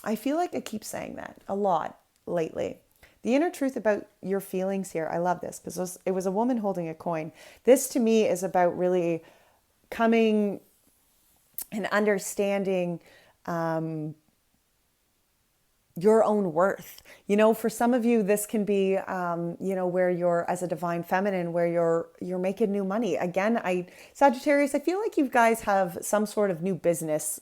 I feel like I keep saying that a lot lately. The inner truth about your feelings here, I love this because it was a woman holding a coin. This to me is about really coming and understanding your own worth. For some of you, this can be, where you're as a divine feminine, where you're making new money. Again, Sagittarius, I feel like you guys have some sort of new business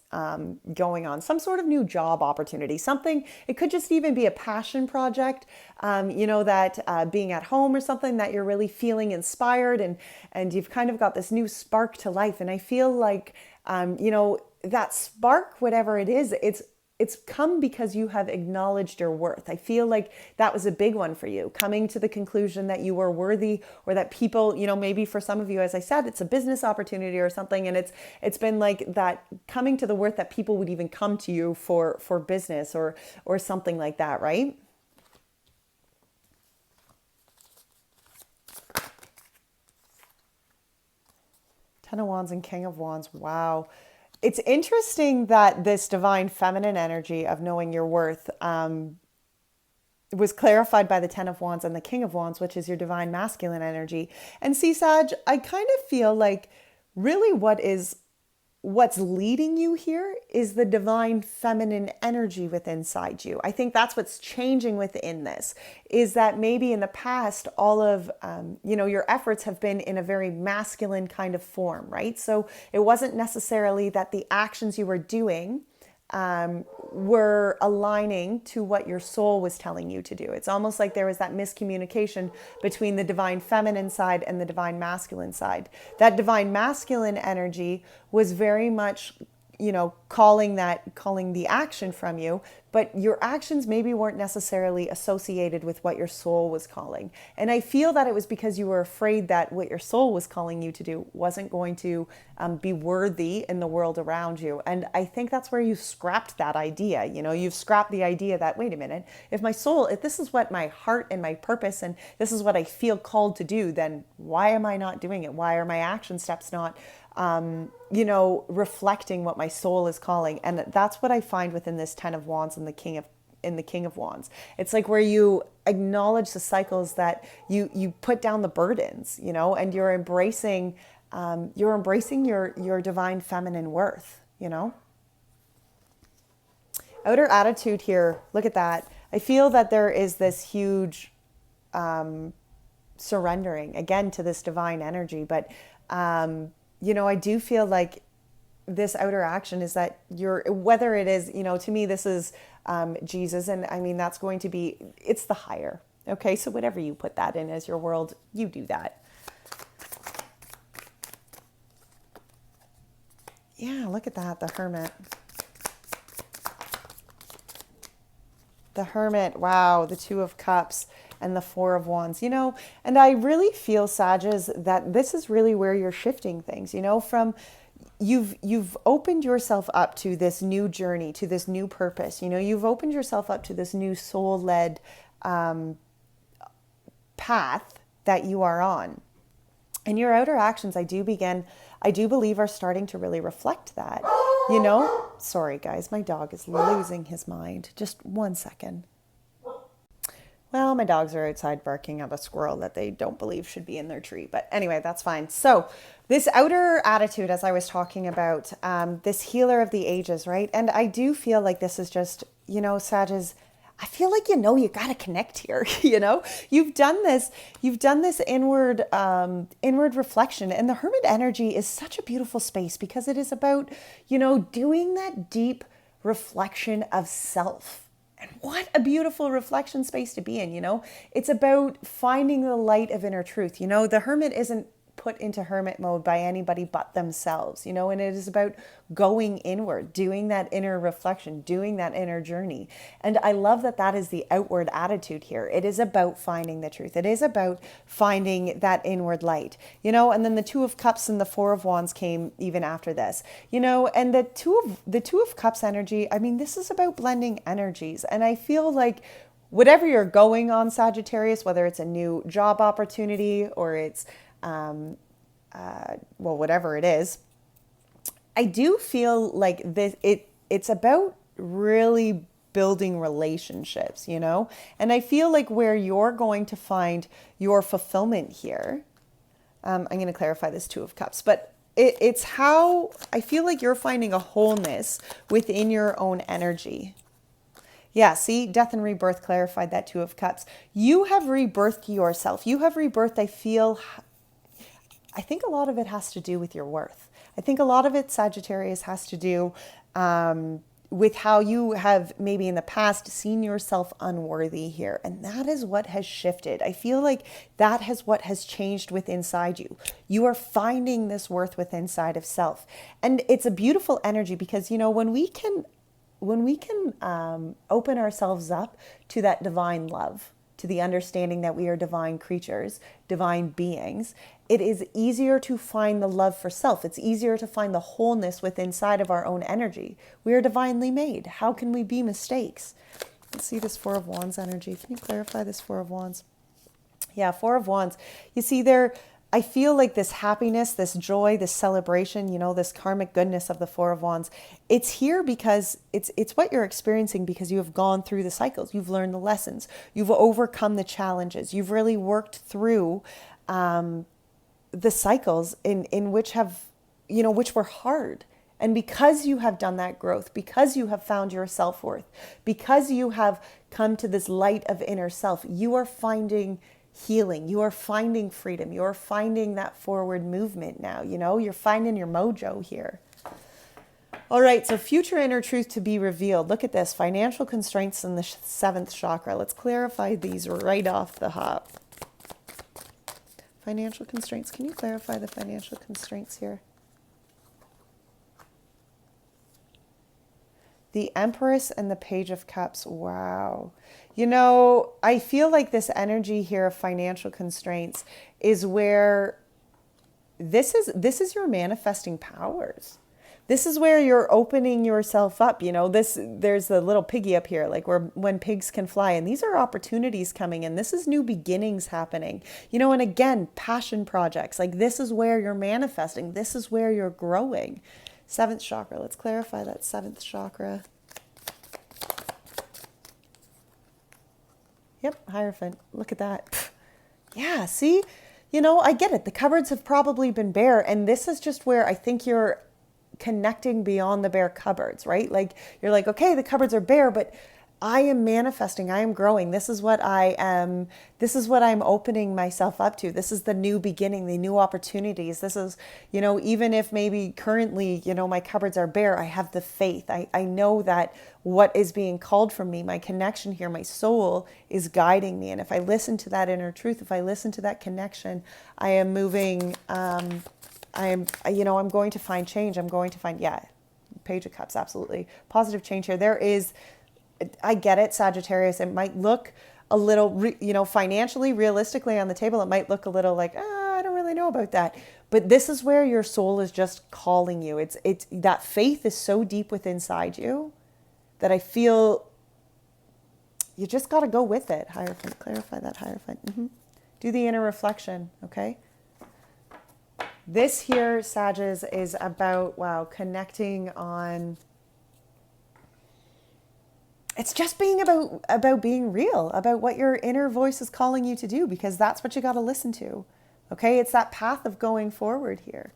going on, some sort of new job opportunity, something. It could just even be a passion project, that being at home or something that you're really feeling inspired and you've kind of got this new spark to life. And I feel like, that spark, whatever it is, it's come because you have acknowledged your worth. I feel like that was a big one for you, coming to the conclusion that you were worthy, or that people, maybe for some of you, as I said, it's a business opportunity or something. And it's been like that, coming to the worth that people would even come to you for business or something like that, right? Ten of Wands and King of Wands. Wow. It's interesting that this divine feminine energy of knowing your worth was clarified by the Ten of Wands and the King of Wands, which is your divine masculine energy. And see, Sag, I kind of feel like really what's leading you here is the divine feminine energy within inside you. I think that's what's changing within this, is that maybe in the past, all of, your efforts have been in a very masculine kind of form, right? So it wasn't necessarily that the actions you were doing were aligning to what your soul was telling you to do. It's almost like there was that miscommunication between the divine feminine side and the divine masculine side. That divine masculine energy was very much, calling the action from you, but your actions maybe weren't necessarily associated with what your soul was calling. And I feel that it was because you were afraid that what your soul was calling you to do wasn't going to be worthy in the world around you. And I think that's where you scrapped that idea. You've scrapped the idea that, wait a minute, if this is what my heart and my purpose and this is what I feel called to do, then why am I not doing it? Why are my action steps not reflecting what my soul is calling? And that's what I find within this 10 of Wands and the King of Wands. It's like where you acknowledge the cycles, that you put down the burdens, and you're embracing your divine feminine worth, Outer attitude here, look at that. I feel that there is this huge surrendering again to this divine energy, but I do feel like this outer action is that whether it is, to me, this is Jesus. And I mean, that's going to be, it's the higher. Okay. So whatever you put that in as your world, you do that. Yeah. Look at that. The Hermit. The Hermit. Wow. The Two of Cups. And the Four of Wands, and I really feel, Sages, that this is really where you're shifting things, from you've opened yourself up to this new journey, to this new purpose, you've opened yourself up to this new soul-led path that you are on. And your outer actions, I do believe, are starting to really reflect that, Sorry, guys, my dog is losing his mind. Just 1 second. Well, my dogs are outside barking at a squirrel that they don't believe should be in their tree. But anyway, that's fine. So this outer attitude, as I was talking about, this healer of the ages, right? And I do feel like this is just, Sages, I feel like, you got to connect here, You've done this inward reflection. And the Hermit energy is such a beautiful space because it is about, doing that deep reflection of self. And what a beautiful reflection space to be in, It's about finding the light of inner truth. The Hermit isn't put into hermit mode by anybody but themselves, and it is about going inward, doing that inner reflection, doing that inner journey. And I love that that is the outward attitude here. It is about finding the truth. It is about finding that inward light, and then the Two of Cups and the Four of Wands came even after this, and the two of Cups energy. I mean, this is about blending energies. And I feel like whatever you're going on, Sagittarius, whether it's a new job opportunity or it's whatever it is, I do feel like it's about really building relationships, and I feel like where you're going to find your fulfillment here, I'm going to clarify this Two of Cups, but it's how I feel like you're finding a wholeness within your own energy. Yeah, see, death and rebirth clarified that Two of Cups. You have rebirthed yourself. You have rebirthed, I think a lot of it has to do with your worth. I think a lot of it, Sagittarius, has to do with how you have maybe in the past seen yourself unworthy here. And that is what has shifted. I feel like that is what has changed within inside you. You are finding this worth within inside of self. And it's a beautiful energy because, when we can open ourselves up to that divine love, to the understanding that we are divine creatures, divine beings, it is easier to find the love for self. It's easier to find the wholeness within inside of our own energy. We are divinely made. How can we be mistakes? Let's see this Four of Wands energy. Can you clarify this Four of Wands? Yeah, Four of Wands. You see there, I feel like this happiness, this joy, this celebration, this karmic goodness of the Four of Wands, it's here because it's what you're experiencing because you have gone through the cycles. You've learned the lessons. You've overcome the challenges. You've really worked through the cycles in which which were hard. And because you have done that growth, because you have found your self-worth, because you have come to this light of inner self, you are finding healing. You are finding freedom. You are finding that forward movement now. You're finding your mojo here. All right, so future inner truth to be revealed. Look at this, financial constraints in the seventh chakra. Let's clarify these right off the hop. Financial constraints. Can you clarify the financial constraints here? The Empress and the Page of Cups. Wow. You know, I feel like this energy here of financial constraints is where this is your manifesting powers. This is where you're opening yourself up. You know, there's a little piggy up here, like when pigs can fly. And these are opportunities coming in. This is new beginnings happening. You know, and again, passion projects. Like this is where you're manifesting. This is where you're growing. Seventh chakra. Let's clarify that seventh chakra. Yep, Hierophant. Look at that. Yeah, see? You know, I get it. The cupboards have probably been bare. And this is just where I think you're connecting beyond the bare cupboards, right? Like you're like, okay, the cupboards are bare, but I am manifesting. I am growing. This is what I am. This is what I'm opening myself up to. This is the new beginning, the new opportunities. This is, you know, even if maybe currently, you know, my cupboards are bare, I have the faith. I know that what is being called from me, my connection here, my soul is guiding me. And if I listen to that inner truth, if I listen to that connection, I am moving, you know, I'm going to find change. I'm going to find, yeah, Page of Cups, absolutely. Positive change here. There is, I get it, Sagittarius. It might look a little, you know, financially, realistically on the table, it might look a little like, I don't really know about that. But this is where your soul is just calling you. It's that faith is so deep within inside you that I feel you just got to go with it. Hierophant, clarify that, Hierophant. Do the inner reflection, okay? This here, Sages, is about, wow, connecting on, it's just being about being real, about what your inner voice is calling you to do, because that's what you got to listen to, okay? It's that path of going forward here.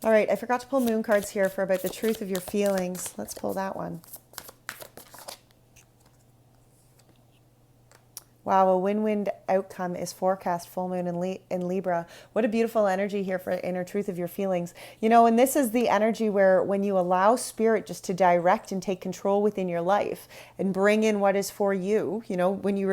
All right, I forgot to pull moon cards here for about the truth of your feelings. Let's pull that one. Wow, a win-win outcome is forecast, full moon in Libra. What a beautiful energy here for inner truth of your feelings. You know, and this is the energy where when you allow spirit just to direct and take control within your life and bring in what is for you, you know, when you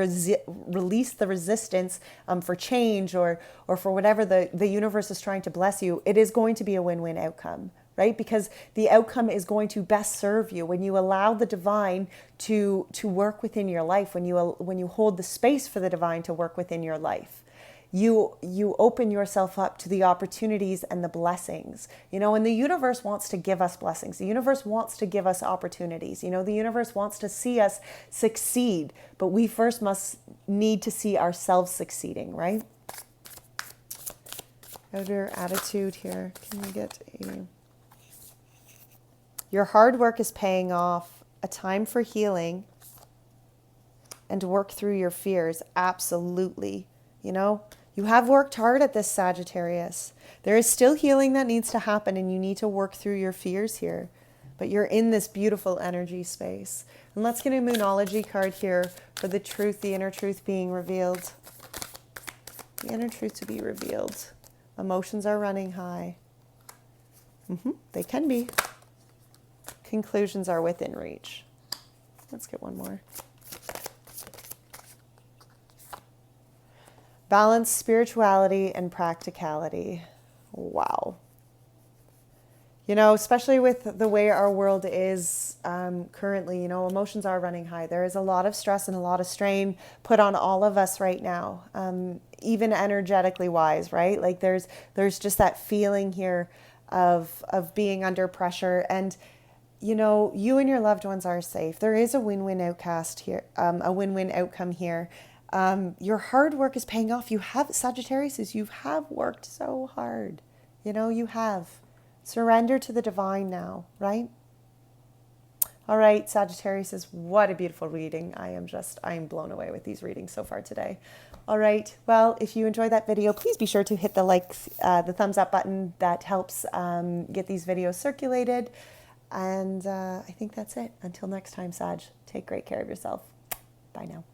release the resistance for change or for whatever the universe is trying to bless you, it is going to be a win-win outcome. Right? Because the outcome is going to best serve you when you allow the divine to work within your life, when you hold the space for the divine to work within your life. You open yourself up to the opportunities and the blessings. You know, and the universe wants to give us blessings. The universe wants to give us opportunities. You know, the universe wants to see us succeed, but we first must need to see ourselves succeeding, right? Outer attitude here. Can we get a... Your hard work is paying off, a time for healing and to work through your fears. Absolutely. You know, you have worked hard at this, Sagittarius. There is still healing that needs to happen and you need to work through your fears here. But you're in this beautiful energy space. And let's get a Moonology card here for the truth, the inner truth being revealed. The inner truth to be revealed. Emotions are running high. They can be. Conclusions are within reach. Let's get one more. Balance spirituality and practicality. Wow. You know, especially with the way our world is currently, you know, emotions are running high. There is a lot of stress and a lot of strain put on all of us right now, even energetically wise, right? Like there's just that feeling here of being under pressure. And you know, you and your loved ones are safe. There is a win-win outcast here, a win-win outcome here. Your hard work is paying off. You have, Sagittarius, you have worked so hard. You know, you have. Surrender to the divine now, right? All right, Sagittarius, what a beautiful reading. I am blown away with these readings so far today. All right, well, if you enjoyed that video, please be sure to hit the thumbs up button. That helps get these videos circulated. And I think that's it. Until next time, Sag, take great care of yourself. Bye now.